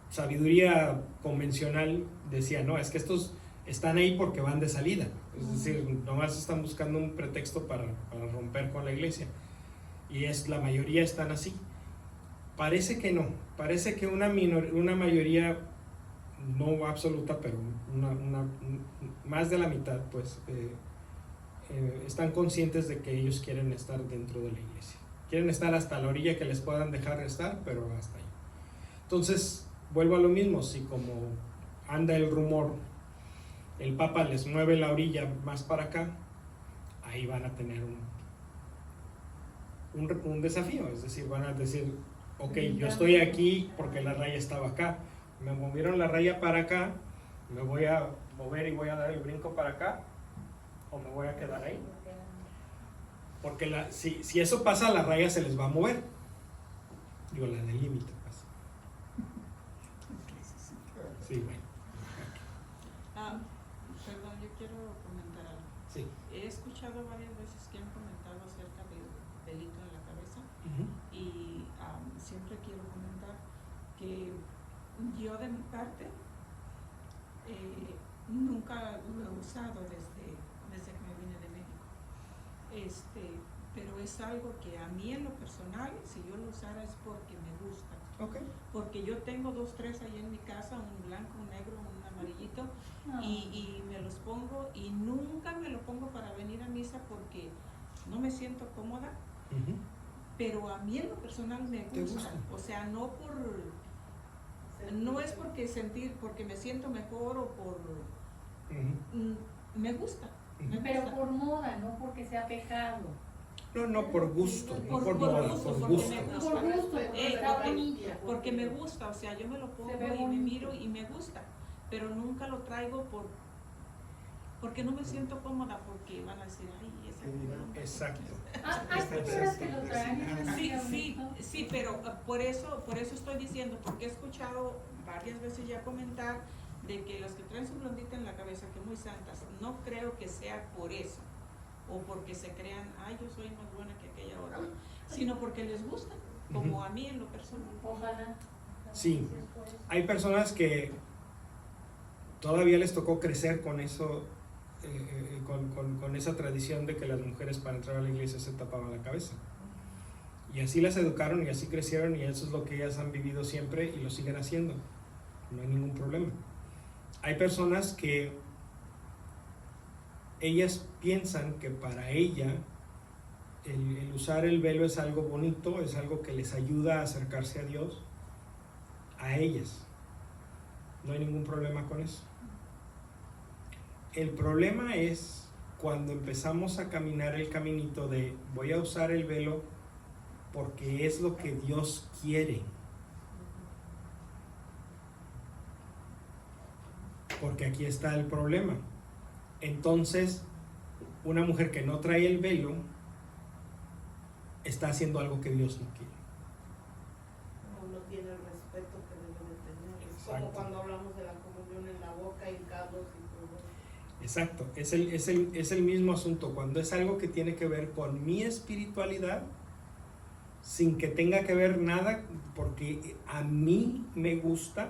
sabiduría convencional decía, no, es que estos están ahí porque van de salida, es decir, nomás están buscando un pretexto para romper con la iglesia, y la mayoría están así. Parece que no, parece que una mayoría, no absoluta, pero más de la mitad, pues, están conscientes de que ellos quieren estar dentro de la iglesia, quieren estar hasta la orilla que les puedan dejar estar, pero hasta ahí. Entonces, vuelvo a lo mismo, si como anda el rumor, el Papa les mueve la orilla más para acá, ahí van a tener un desafío, es decir, van a decir, ok, yo estoy aquí porque la raya estaba acá, me movieron la raya para acá, me voy a mover y voy a dar el brinco para acá, o me voy a quedar ahí, porque si eso pasa, la raya se les va a mover, digo, la del límite pasa. Sí, bueno. Perdón, yo quiero comentar algo. Sí. He escuchado varias veces que han comentado acerca del pelito en la cabeza. Y siempre quiero comentar que yo de mi parte nunca lo he usado desde que me vine de México. Pero es algo que a mí en lo personal, si yo lo usara es porque me gusta. Okay. Porque yo tengo 2, 3 ahí en mi casa, un blanco, un negro, un amarillito, y me los pongo, y nunca me lo pongo para venir a misa porque no me siento cómoda, pero a mí en lo personal me gusta. O sea, no es porque me siento mejor o por me gusta. Pero por moda, no porque sea pecado. No, por gusto, no por moda, por gusto. Porque me gusta, o sea, yo me lo pongo y me miro y me gusta, pero nunca lo traigo porque no me siento cómoda, porque van a decir, ay, esa. Exacto. Hay personas que lo traen. Sí, pero por eso estoy diciendo, porque he escuchado varias veces ya comentar de que las que traen su blondita en la cabeza, que muy santas, no creo que sea por eso, o porque se crean, ay, yo soy más buena que aquella otra, sino porque les gusta, como a mí en lo personal. Ojalá. Sí, hay personas que todavía les tocó crecer con eso, con esa tradición de que las mujeres para entrar a la iglesia se tapaban la cabeza. Y así las educaron y así crecieron, y eso es lo que ellas han vivido siempre y lo siguen haciendo. No hay ningún problema. Hay personas que ellas piensan que para ella el usar el velo es algo bonito, es algo que les ayuda a acercarse a Dios, a ellas. No hay ningún problema con eso. El problema es cuando empezamos a caminar el caminito de voy a usar el velo porque es lo que Dios quiere. Porque aquí está el problema. Entonces, una mujer que no trae el velo está haciendo algo que Dios no quiere. No tiene el respeto que debe de tener. Es Exacto. como cuando hablamos de la comunión en la boca, hincados y todo. Exacto, es el mismo asunto. Cuando es algo que tiene que ver con mi espiritualidad, sin que tenga que ver nada, porque a mí me gusta,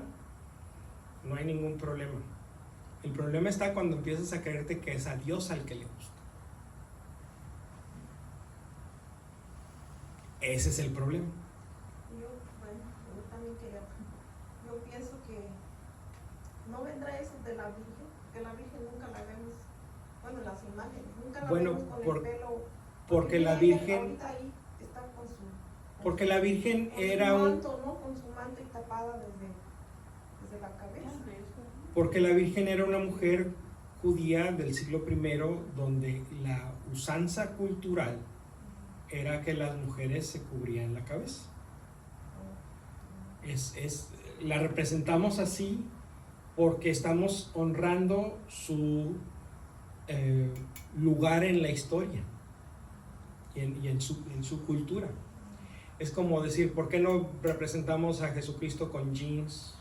no hay ningún problema. El problema está cuando empiezas a creerte que es a Dios al que le gusta. Ese es el problema. Yo también quería, yo pienso que no vendrá eso de la Virgen, que la Virgen nunca la vemos, bueno, las imágenes, nunca la Bueno, vemos con el pelo. porque la ella Virgen, ahorita ahí está con su, porque la Virgen con era su un, manto, ¿no? Con su manto y tapada desde la cabeza. porque la Virgen era una mujer judía del siglo I, donde la usanza cultural era que las mujeres se cubrían la cabeza. La representamos así porque estamos honrando su lugar en la historia y en su cultura. Es como decir, ¿por qué no representamos a Jesucristo con jeans?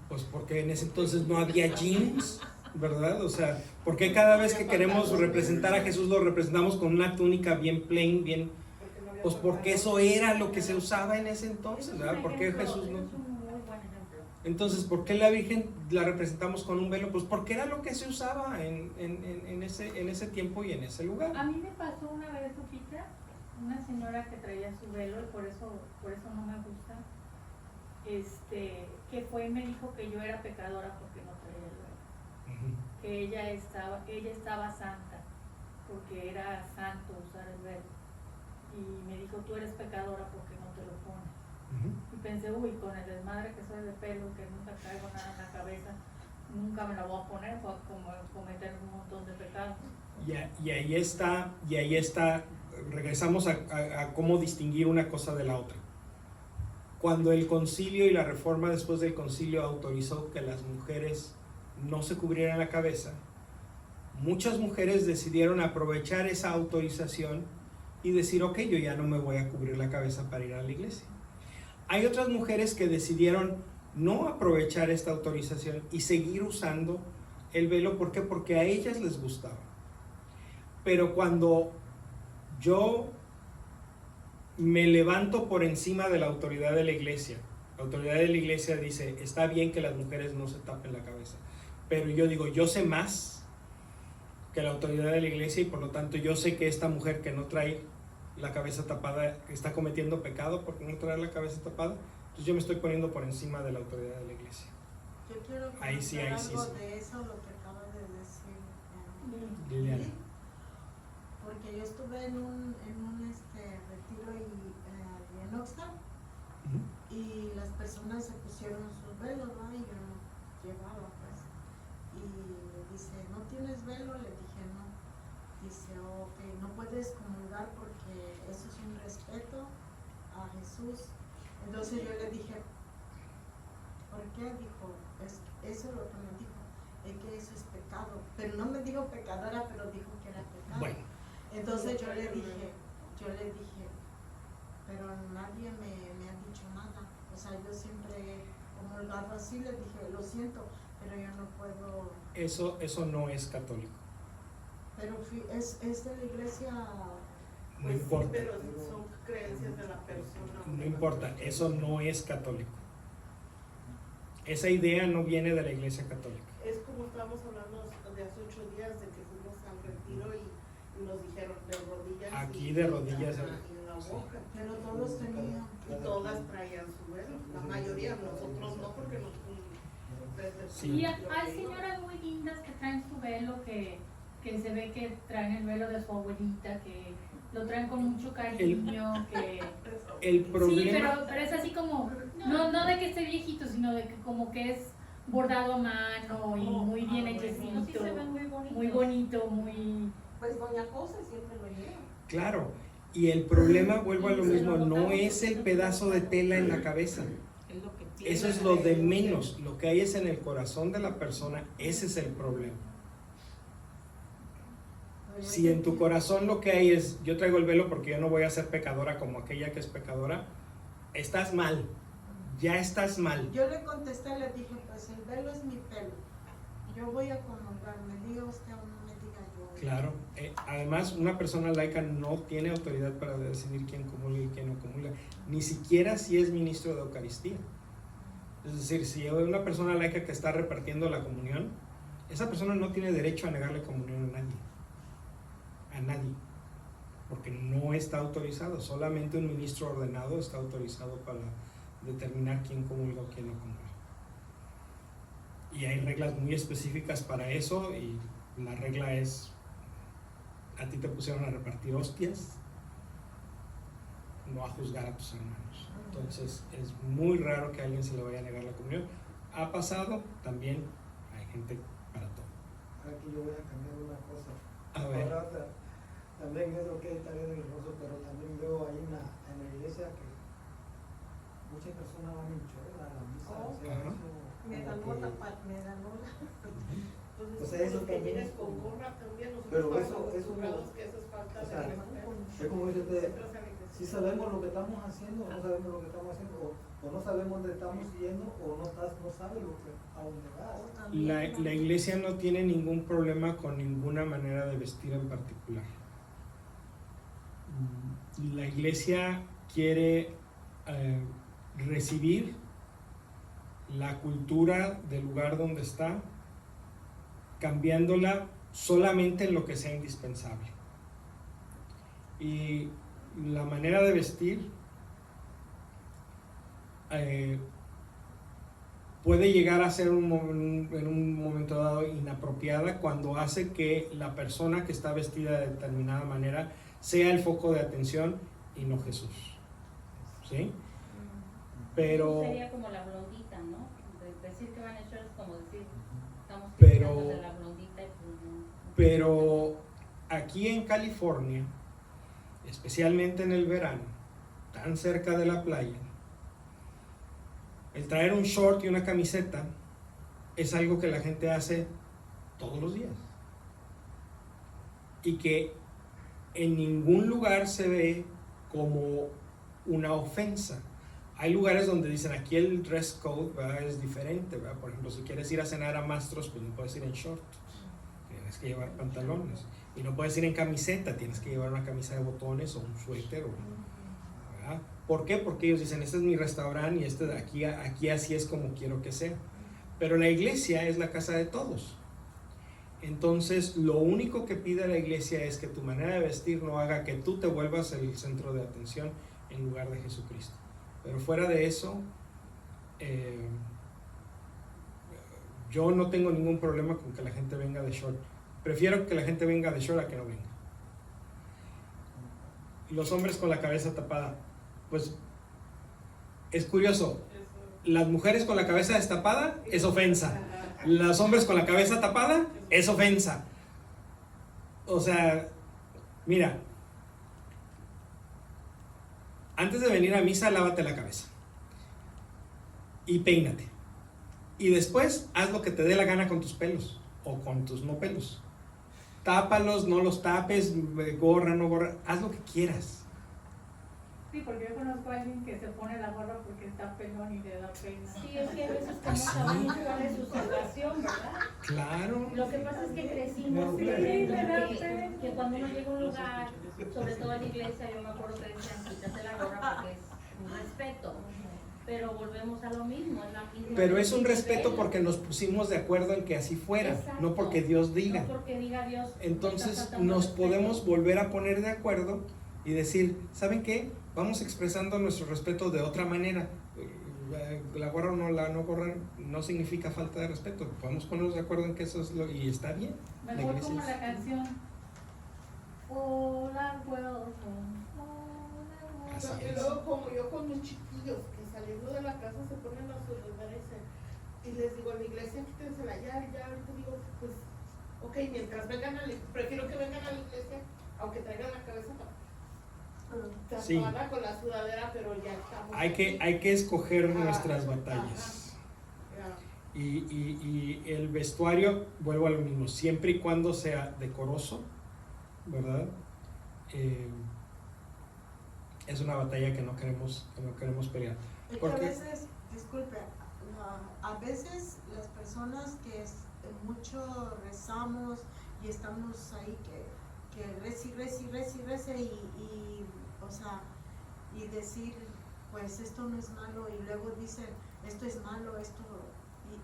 Pues porque en ese entonces no había jeans, ¿verdad? O sea, ¿por qué cada vez que queremos representar a Jesús lo representamos con una túnica bien plain, bien? Pues porque eso era lo que se usaba en ese entonces, ¿verdad? ¿Por qué Jesús no? Es un muy buen ejemplo. Entonces, ¿por qué la Virgen la representamos con un velo? Pues porque era lo que se usaba en ese tiempo y en ese lugar. A mí me pasó una vez, Lupita, una señora que traía su velo y por eso no me gusta, que fue y me dijo que yo era pecadora porque no traía el velo, que ella estaba santa porque era santo usar el velo, y me dijo, tú eres pecadora porque no te lo pones. Y pensé, uy, con el desmadre que soy de pelo, que nunca traigo nada en la cabeza, nunca me la voy a poner, pues como cometer un montón de pecados. Y ahí está, regresamos a cómo distinguir una cosa de la otra. Cuando el concilio y la reforma después del concilio autorizó que las mujeres no se cubrieran la cabeza, muchas mujeres decidieron aprovechar esa autorización y decir, ok, yo ya no me voy a cubrir la cabeza para ir a la iglesia. Hay otras mujeres que decidieron no aprovechar esta autorización y seguir usando el velo. ¿Por qué? Porque a ellas les gustaba. Pero cuando yo me levanto por encima de la autoridad de la iglesia, la autoridad de la iglesia dice, está bien que las mujeres no se tapen la cabeza, pero yo digo, yo sé más que la autoridad de la iglesia y por lo tanto yo sé que esta mujer que no trae la cabeza tapada está cometiendo pecado porque no trae la cabeza tapada, entonces yo me estoy poniendo por encima de la autoridad de la iglesia. Yo quiero Ahí sí, comentar ahí sí, algo sí. de eso, lo que acabas de decir. Liliana. Lili, porque yo estuve en un retiro en Oxnard y las personas se pusieron sus velos, ¿no? Y yo no llevaba, pues. Y me dice, ¿no tienes velo? Le dije, no. Dice, ok, no puedes comulgar porque eso es un respeto a Jesús. Entonces yo le dije, ¿por qué? Dijo, eso es lo que me dijo, es que eso es pecado. Pero no me dijo pecadora, pero dijo que era pecado. Bueno, Entonces yo le dije, pero nadie me ha dicho nada. O sea, yo siempre he comulgado así, le dije, lo siento, pero yo no puedo. eso no es católico. Pero es de la iglesia. No Pues sí, importa. pero son creencias de la persona. No importa, eso no es católico. Esa idea no viene de la Iglesia Católica. Es como estábamos hablando de hace 8 días de que fuimos al retiro y nos dijeron de rodillas. Aquí y- de rodillas. y en la boca. Pero todos tenían. Y todas traían su velo. La mayoría, nosotros no, porque nosotros. Sí. Y hay señoras muy lindas que traen su velo, que se ve que traen el velo de su abuelita, que lo traen con mucho cariño, que... El Sí, problema, pero es así como, no de que esté viejito, sino de que como que es bordado a mano y muy bien hechecito, Sí se ven muy bonitos. muy bonito, muy... Pues doña Cosa siempre lo lleva. claro, y el problema, vuelvo a lo mismo, no es el pedazo de tela en la cabeza. Es lo que Eso es lo de menos. Lo que hay es en el corazón de la persona, ese es el problema. Si en tu corazón lo que hay es, yo traigo el velo porque yo no voy a ser pecadora como aquella que es pecadora, estás mal, ya estás mal. Yo le contesté, le dije, pues el velo es mi pelo. Yo voy a comulgarme, diga usted o no me diga yo. Claro, además una persona laica no tiene autoridad para decidir quién comulga y quién no comulga, ni siquiera si es ministro de Eucaristía. Es decir, si hay una persona laica que está repartiendo la comunión, esa persona no tiene derecho a negarle comunión a nadie, porque no está autorizado. Solamente un ministro ordenado está autorizado para determinar quién comulga o quién no comulga. Y hay reglas muy específicas para eso, y la regla es: a ti te pusieron a repartir hostias, no a juzgar a tus hermanos. Entonces es muy raro que a alguien se le vaya a negar la comunión. Ha pasado, también hay gente para todo. Aquí yo voy a cambiar una cosa. A ver. Ahora también es lo que está bien religioso, pero también veo ahí en la iglesia que muchas personas van en chorro a la misa. O sea, Ajá. eso Me como dan que- bola, me dan bola. Entonces, O sea, eso los que también vienes es con como- gorra también, nosotros Pero estamos eso acostumbrados no- que eso es falta o sea, de respeto. es como dice usted, Entras a la iglesia. si sabemos lo que estamos haciendo o no sabemos lo que estamos haciendo, o no sabemos dónde estamos yendo, o no sabes a dónde vas. La iglesia no tiene ningún problema con ninguna manera de vestir en particular. La iglesia quiere recibir la cultura del lugar donde está, cambiándola solamente en lo que sea indispensable. Y la manera de vestir puede llegar a ser en un momento dado inapropiada cuando hace que la persona que está vestida de determinada manera sea el foco de atención y no Jesús. ¿Sí? Pero, Sería como la blondita, ¿no? Decir que van a echar es como decir, estamos Pero- criticando de la blondita y pues no. pero aquí en California, especialmente en el verano, tan cerca de la playa, el traer un short y una camiseta es algo que la gente hace todos los días. Y que en ningún lugar se ve como una ofensa. Hay lugares donde dicen aquí el dress code, ¿verdad?, es diferente, ¿verdad? Por ejemplo, si quieres ir a cenar a Mastros, pues no puedes ir en short, tienes que llevar pantalones. Y no puedes ir en camiseta, tienes que llevar una camisa de botones o un suéter, ¿verdad? ¿Por qué? Porque ellos dicen, este es mi restaurante y este de aquí así es como quiero que sea. Pero la iglesia es la casa de todos. Entonces, lo único que pide la iglesia es que tu manera de vestir no haga que tú te vuelvas el centro de atención en lugar de Jesucristo. Pero fuera de eso, yo no tengo ningún problema con que la gente venga de short. Prefiero que la gente venga de short a que no venga. Los hombres con la cabeza tapada, pues es curioso. Las mujeres con la cabeza destapada es ofensa. Los hombres con la cabeza tapada es ofensa. O sea, mira, antes de venir a misa, lávate la cabeza y peínate. Y después haz lo que te dé la gana con tus pelos o con tus no pelos. Tápalos, no los tapes, gorra, no gorra, haz lo que quieras. Sí, porque yo conozco a alguien que se pone la gorra porque está pelón y le da pena. Sí, es que a veces como sabemos cuál es su salvación, ¿verdad? Claro. Lo que pasa es que crecimos No, creyendo claro. que cuando uno llega a un lugar, sobre todo en la iglesia, yo me acuerdo que decían, quítate la gorra porque es un respeto. pero volvemos a lo mismo, es la misma. Pero es un ley de respeto velo. porque nos pusimos de acuerdo en que así fuera, Exacto. no porque Dios diga. No porque diga Dios. me está Entonces faltando nos respeto. podemos volver a poner de acuerdo y decir, ¿saben qué? Vamos expresando nuestro respeto de otra manera. La gorra o no la no gorra no significa falta de respeto. Podemos ponernos de acuerdo en que eso es lo y está bien. La Mejor iglesia como es- la canción. Hola, welcome. Así Y es. luego como yo con mis chiquillos que saliendo de la casa se ponen a su reverencia y les digo, en la iglesia quítensela ya, ahorita digo, pues, ok, mientras vengan prefiero que vengan a la iglesia, aunque traigan la cabeza Sí. tapada con la sudadera, pero ya estamos Hay que escoger Ajá, nuestras ajá. batallas. Ya. Y el vestuario, vuelvo a lo mismo, siempre y cuando sea decoroso, ¿verdad? Es una batalla que no queremos pelear. Es que ¿Por a qué? veces, disculpe, a veces las personas que mucho rezamos y estamos ahí que rece y, o sea, y decir, pues esto no es malo y luego dicen, esto es malo, esto,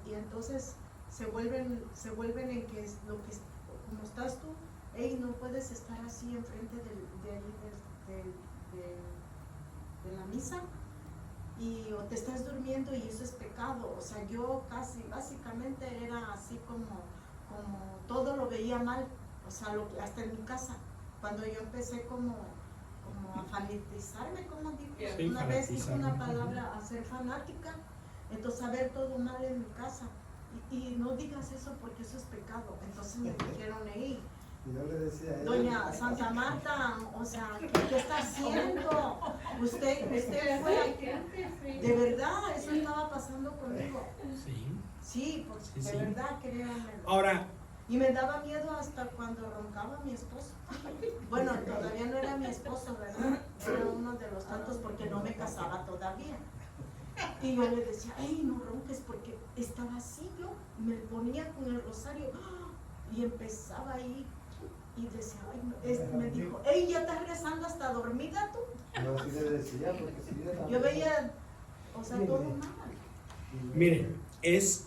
y entonces se vuelven en que es lo que, como estás tú, hey, no puedes estar así enfrente de la misa y o te estás durmiendo y eso es pecado. O sea, yo casi básicamente era así como todo lo veía mal, o sea, hasta en mi casa, cuando yo empecé como a fanatizarme, como digo, Sí, una vez dije fanatizarme. una palabra, a ser fanática, entonces a ver todo mal en mi casa. Y no digas eso porque eso es pecado. Entonces me dijeron, hey, Y yo le decía a ella, doña Santa Marta, o sea, ¿qué está haciendo? Usted fue, de verdad, eso estaba pasando conmigo. Sí. Sí, pues Sí, de sí. verdad, créanme. Ahora, Y me daba miedo hasta cuando roncaba mi esposo. Bueno, todavía no era mi esposo, ¿verdad? Era uno de los tantos porque no me casaba todavía. Y yo le decía, hey, no ronques, porque estaba así yo, me ponía con el rosario y empezaba ahí y decía, ay, no, me dijo, hey, ¿ya estás rezando hasta dormida tú? yo así le decía, porque si ella también- Yo veía, o sea, todo mal. miren, es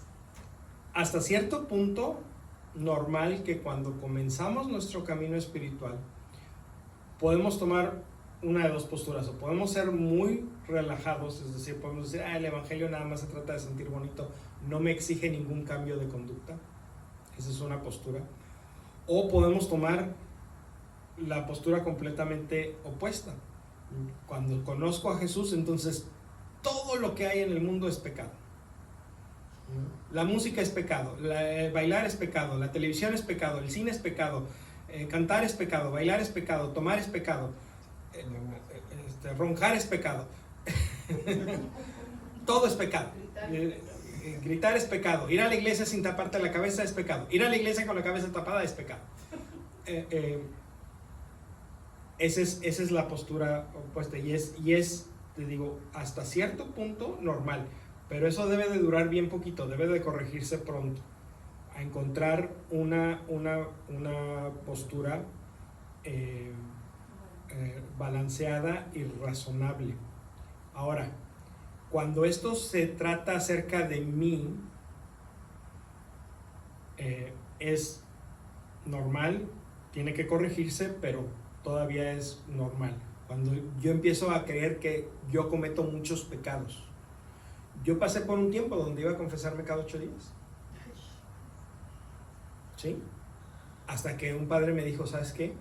hasta cierto punto normal que cuando comenzamos nuestro camino espiritual podemos tomar una de dos posturas, o podemos ser muy relajados, es decir, podemos decir, el evangelio nada más se trata de sentir bonito, no me exige ningún cambio de conducta, esa es una postura, o podemos tomar la postura completamente opuesta. Cuando conozco a Jesús, entonces todo lo que hay en el mundo es pecado. La música es pecado, bailar es pecado, la televisión es pecado, el cine es pecado, cantar es pecado, bailar es pecado, tomar es pecado, roncar es pecado. Todo es pecado. Gritar es pecado, ir a la iglesia sin taparte la cabeza es pecado, ir a la iglesia con la cabeza tapada es pecado. Esa es la postura opuesta y es, te digo, hasta cierto punto normal, pero eso debe de durar bien poquito, debe de corregirse pronto, a encontrar una postura balanceada y razonable. Ahora, cuando esto se trata acerca de mí, es normal, tiene que corregirse, pero todavía es normal. Cuando yo empiezo a creer que yo cometo muchos pecados, yo pasé por un tiempo donde iba a confesarme cada 8 días. ¿Sí? Hasta que un padre me dijo, ¿sabes qué?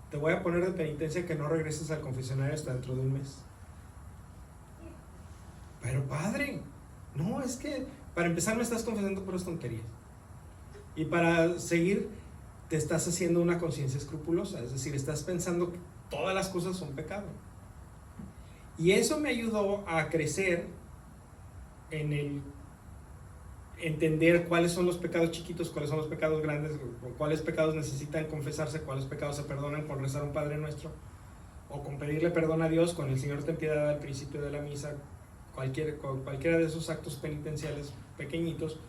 Te voy a poner de penitencia que no regreses al confesionario hasta dentro de un mes. Pero padre, no, es que para empezar me estás confesando puras tonterías. Y para seguir, te estás haciendo una conciencia escrupulosa. Es decir, estás pensando que todas las cosas son pecado. Y eso me ayudó a crecer en el entender cuáles son los pecados chiquitos, cuáles son los pecados grandes, cuáles pecados necesitan confesarse, cuáles pecados se perdonan con rezar un Padre Nuestro, o con pedirle perdón a Dios, con el Señor ten piedad al principio de la misa, cualquiera de esos actos penitenciales pequeñitos,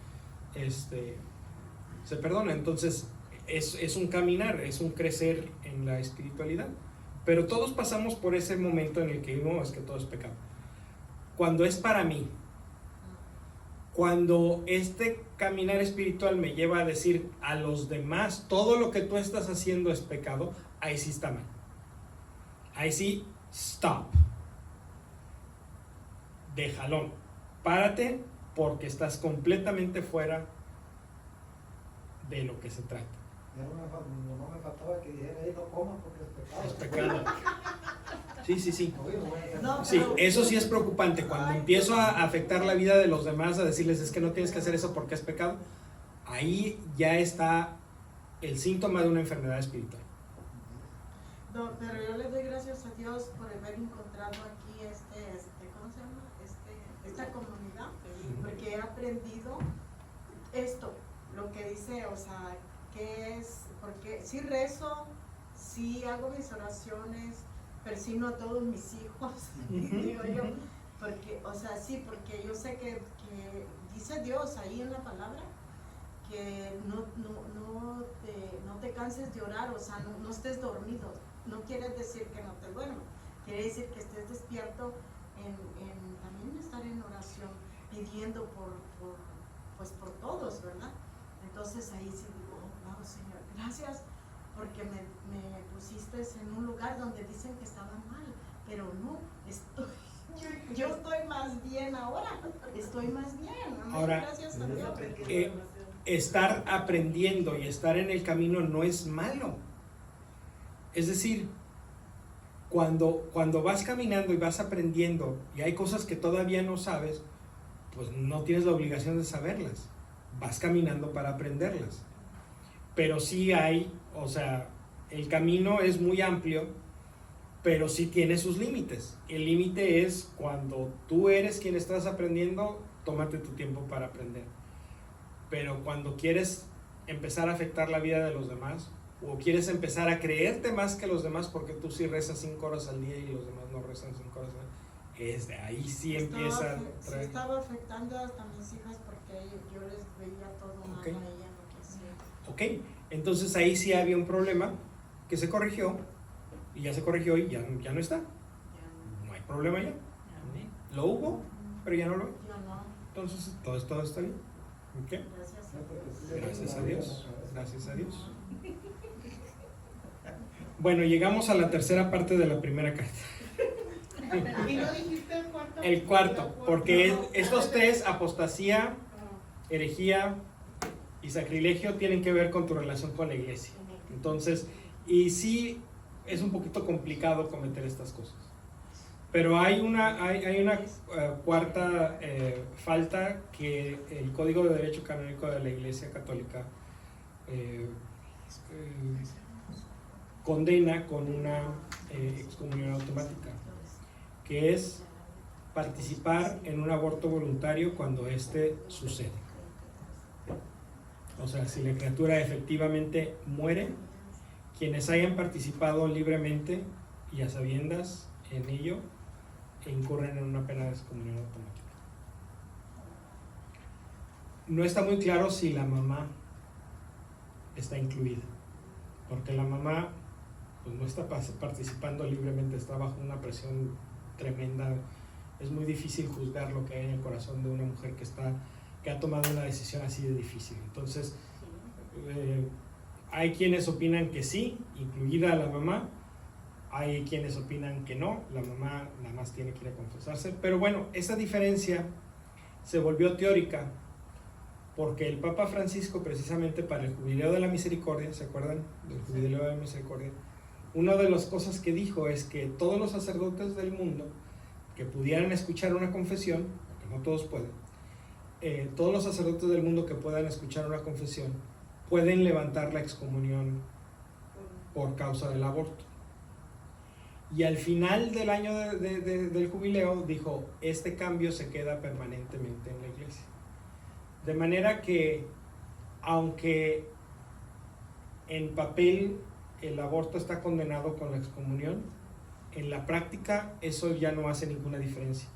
se perdona. Entonces es un caminar, es un crecer en la espiritualidad, pero todos pasamos por ese momento en el que no, es que todo es pecado. cuando es para mí. Cuando este caminar espiritual me lleva a decir a los demás, todo lo que tú estás haciendo es pecado, ahí sí está mal. Ahí sí, stop. De jalón. Párate porque estás completamente fuera de lo que se trata. Ya no me faltaba que dijera ahí no comas porque es Es pecado. pecado. Sí. Oye, no voy a hacer No, nada. Sí, eso sí es preocupante. Cuando empiezo a afectar la vida de los demás, a decirles es que no tienes que hacer eso porque es pecado, ahí ya está el síntoma de una enfermedad espiritual. No, pero yo le doy gracias a Dios por haber encontrado aquí ¿cómo se llama? Esta comunidad, porque he aprendido esto, lo que dice, o sea, que es, porque sí rezo, sí hago mis oraciones, persino a todos mis hijos, digo yo, porque, o sea, sí, porque yo sé que dice Dios ahí en la palabra, que no te canses de orar, o sea, no estés dormido. No quiere decir que no te duermas, quiere decir que estés despierto en también estar en oración, pidiendo por todos, ¿verdad? Entonces ahí sí digo, wow, Señor, gracias porque me pusiste en un lugar donde dicen que estaba mal, pero no, yo estoy más bien ahora, estoy más bien, amén, Ahora, gracias a Dios. Estar aprendiendo y estar en el camino no es malo. Es decir, cuando vas caminando y vas aprendiendo y hay cosas que todavía no sabes, pues no tienes la obligación de saberlas. Vas caminando para aprenderlas. Pero sí hay, o sea, el camino es muy amplio, pero sí tiene sus límites. El límite es cuando tú eres quien estás aprendiendo, tómate tu tiempo para aprender. Pero cuando quieres empezar a afectar la vida de los demás, o quieres empezar a creerte más que los demás porque tú sí rezas 5 horas al día y los demás no rezan 5 horas al día, es de ahí sí empieza a Sí, traer. estaba afectando hasta mis hijas porque yo les veía todo mal Ok. a ella lo que hacía. Ok, entonces ahí sí había un problema que se corrigió y ya se corrigió y ya no está. No hay problema ya. Lo hubo, pero ya no lo hay. Yo no, Entonces todo está bien. Ok, gracias a No, porque Dios. sí le gracias a doy Dios. la cabeza. Gracias a Dios. Bueno, llegamos a la tercera parte de la primera carta. ¿Y no dijiste el cuarto? El cuarto, porque No. estos tres, apostasía, Ah. herejía y sacrilegio, tienen que ver con tu relación con la iglesia. Entonces, y sí es un poquito complicado cometer estas cosas. Pero hay una cuarta falta que el Código de Derecho Canónico de la Iglesia Católica condena con una excomunión automática, que es participar en un aborto voluntario cuando éste sucede. O sea, si la criatura efectivamente muere, quienes hayan participado libremente y a sabiendas en ello, incurren en una pena de excomunión automática. No está muy claro si la mamá está incluida, porque la mamá pues no está participando libremente, está bajo una presión tremenda. Es muy difícil juzgar lo que hay en el corazón de una mujer que ha tomado una decisión así de difícil. Entonces, hay quienes opinan que sí, incluida la mamá. Hay quienes opinan que no, la mamá nada más tiene que ir a confesarse. Pero bueno, esa diferencia se volvió teórica porque el Papa Francisco, precisamente para el Jubileo de la Misericordia, ¿se acuerdan del Jubileo de la Misericordia? Una de las cosas que dijo es que todos los sacerdotes del mundo que pudieran escuchar una confesión, porque no todos pueden, todos los sacerdotes del mundo que puedan escuchar una confesión pueden levantar la excomunión por causa del aborto. Y al final del año del jubileo dijo, este cambio se queda permanentemente en la iglesia. De manera que, aunque en papel el aborto está condenado con la excomunión, en la práctica eso ya no hace ninguna diferencia.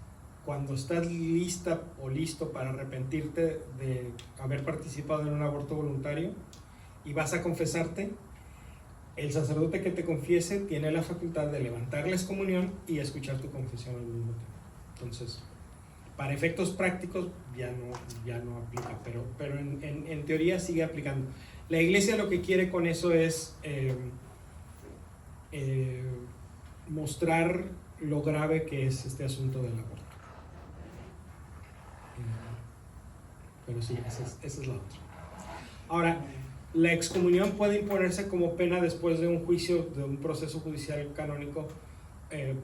Cuando estás lista o listo para arrepentirte de haber participado en un aborto voluntario y vas a confesarte, el sacerdote que te confiese tiene la facultad de levantar la excomunión y escuchar tu confesión al mismo tiempo. Entonces, para efectos prácticos ya no aplica, pero en teoría sigue aplicando. La iglesia lo que quiere con eso es mostrar lo grave que es este asunto del aborto. Pero sí, esa es la otra. Ahora, la excomunión puede imponerse como pena después de un juicio, de un proceso judicial canónico,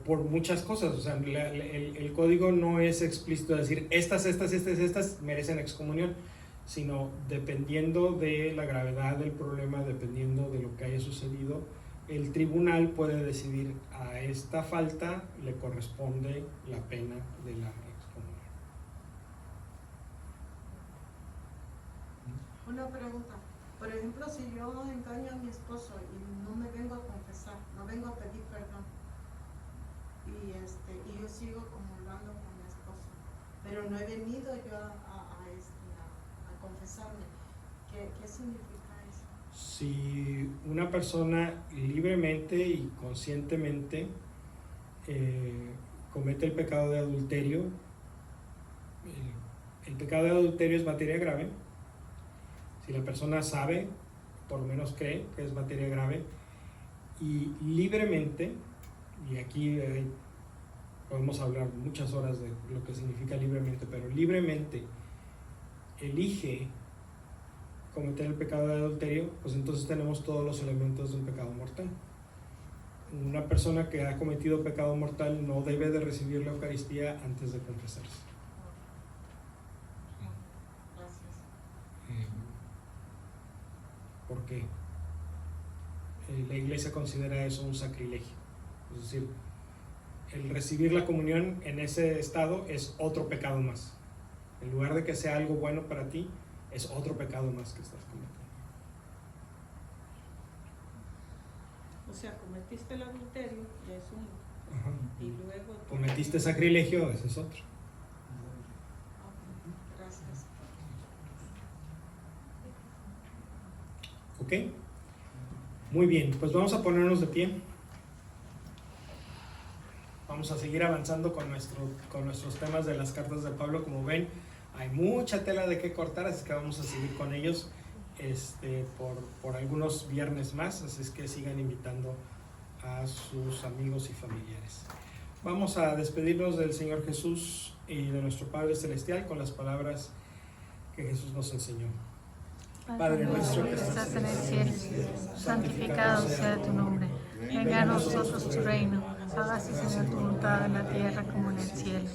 por muchas cosas. O sea, el código no es explícito de decir estas merecen excomunión, sino dependiendo de la gravedad del problema, dependiendo de lo que haya sucedido, el tribunal puede decidir a esta falta le corresponde la pena de la excomunión. Una pregunta. Por ejemplo, si yo engaño a mi esposo y no me vengo a confesar, no vengo a pedir perdón, y yo sigo comulgando con mi esposo, pero no he venido yo a confesarme, ¿qué significa eso? Si una persona libremente y conscientemente comete el pecado de adulterio, el pecado de adulterio es materia grave. Si la persona sabe, por lo menos cree que es materia grave, y libremente, y aquí podemos hablar muchas horas de lo que significa libremente, pero libremente elige cometer el pecado de adulterio, pues entonces tenemos todos los elementos de un pecado mortal. Una persona que ha cometido pecado mortal no debe de recibir la Eucaristía antes de confesarse. Gracias. ¿Por qué? La iglesia considera eso un sacrilegio. Es decir, el recibir la comunión en ese estado es otro pecado más. En lugar de que sea algo bueno para ti, es otro pecado más que estás cometiendo. O sea, cometiste el adulterio, ya es uno. Ajá. Y luego Cometiste sacrilegio, ese es otro. Gracias. ¿Ok? Muy bien, pues vamos a ponernos de pie. Vamos a seguir avanzando con nuestros temas de las cartas de Pablo. Como ven, hay mucha tela de qué cortar, así que vamos a seguir con ellos por algunos viernes más, así es que sigan invitando a sus amigos y familiares. Vamos a despedirnos del Señor Jesús y de nuestro Padre Celestial con las palabras que Jesús nos enseñó. Padre nuestro que estás en el cielo, santificado sea tu nombre. Venga a nosotros tu reino. Hágase, Señor, tu voluntad en la tierra como en el cielo.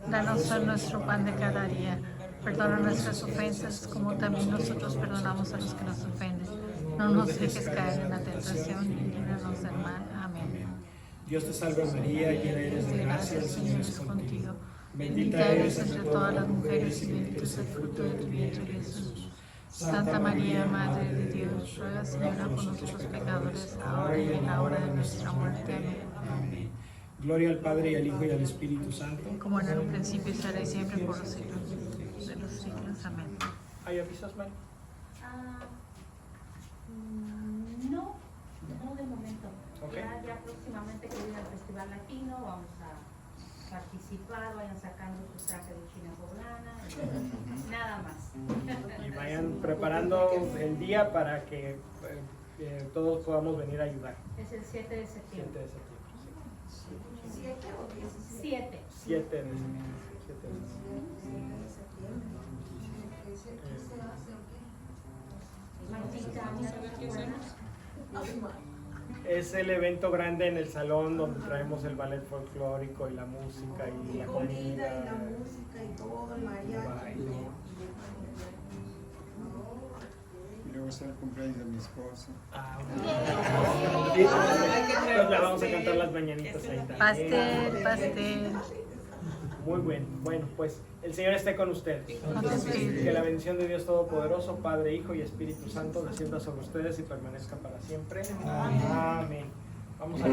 Danos hoy nuestro pan de cada día. Perdona nuestras ofensas como también nosotros perdonamos a los que nos ofenden. No nos dejes caer en la tentación y líbranos del mal. Amén. Dios te salve María, llena eres de gracia, el Señor es contigo. Bendita eres entre todas las mujeres y bendito es el fruto de tu vientre, Jesús. Santa María, Madre de Dios, ruega, Señora, por nosotros pecadores, ahora y en la hora de nuestra muerte. Amén. Gloria al Padre, y al Hijo, y al Espíritu Santo. Como en el principio, será y siempre, por los siglos de los siglos. Amén. ¿Hay avisos, Mari? No de momento. Okay. Ya próximamente que viene al Festival Latino, vamos a participar, vayan sacando su traje de China poblana, nada más. Y vayan preparando el día para que todos podamos venir a ayudar. Es el 7 de septiembre. 7 de septiembre. ¿7 o 17? 7. 7 de septiembre. 7 de septiembre. ¿Qué se hace o qué? vamos a ver qué hacemos. Es el evento grande en el salón donde traemos el ballet folclórico y la música y la Comida y la comida. música y todo, el mariachi. Baile. Y luego está el cumpleaños de mi esposa. Ah, sí, entonces le vamos a cantar las mañanitas ahí también. Pastel. Muy bien. Bueno, pues el Señor esté con ustedes. Con tu espíritu. Que la bendición de Dios Todopoderoso, Padre, Hijo y Espíritu Santo descienda sobre ustedes y permanezca para siempre. Amén. Vamos a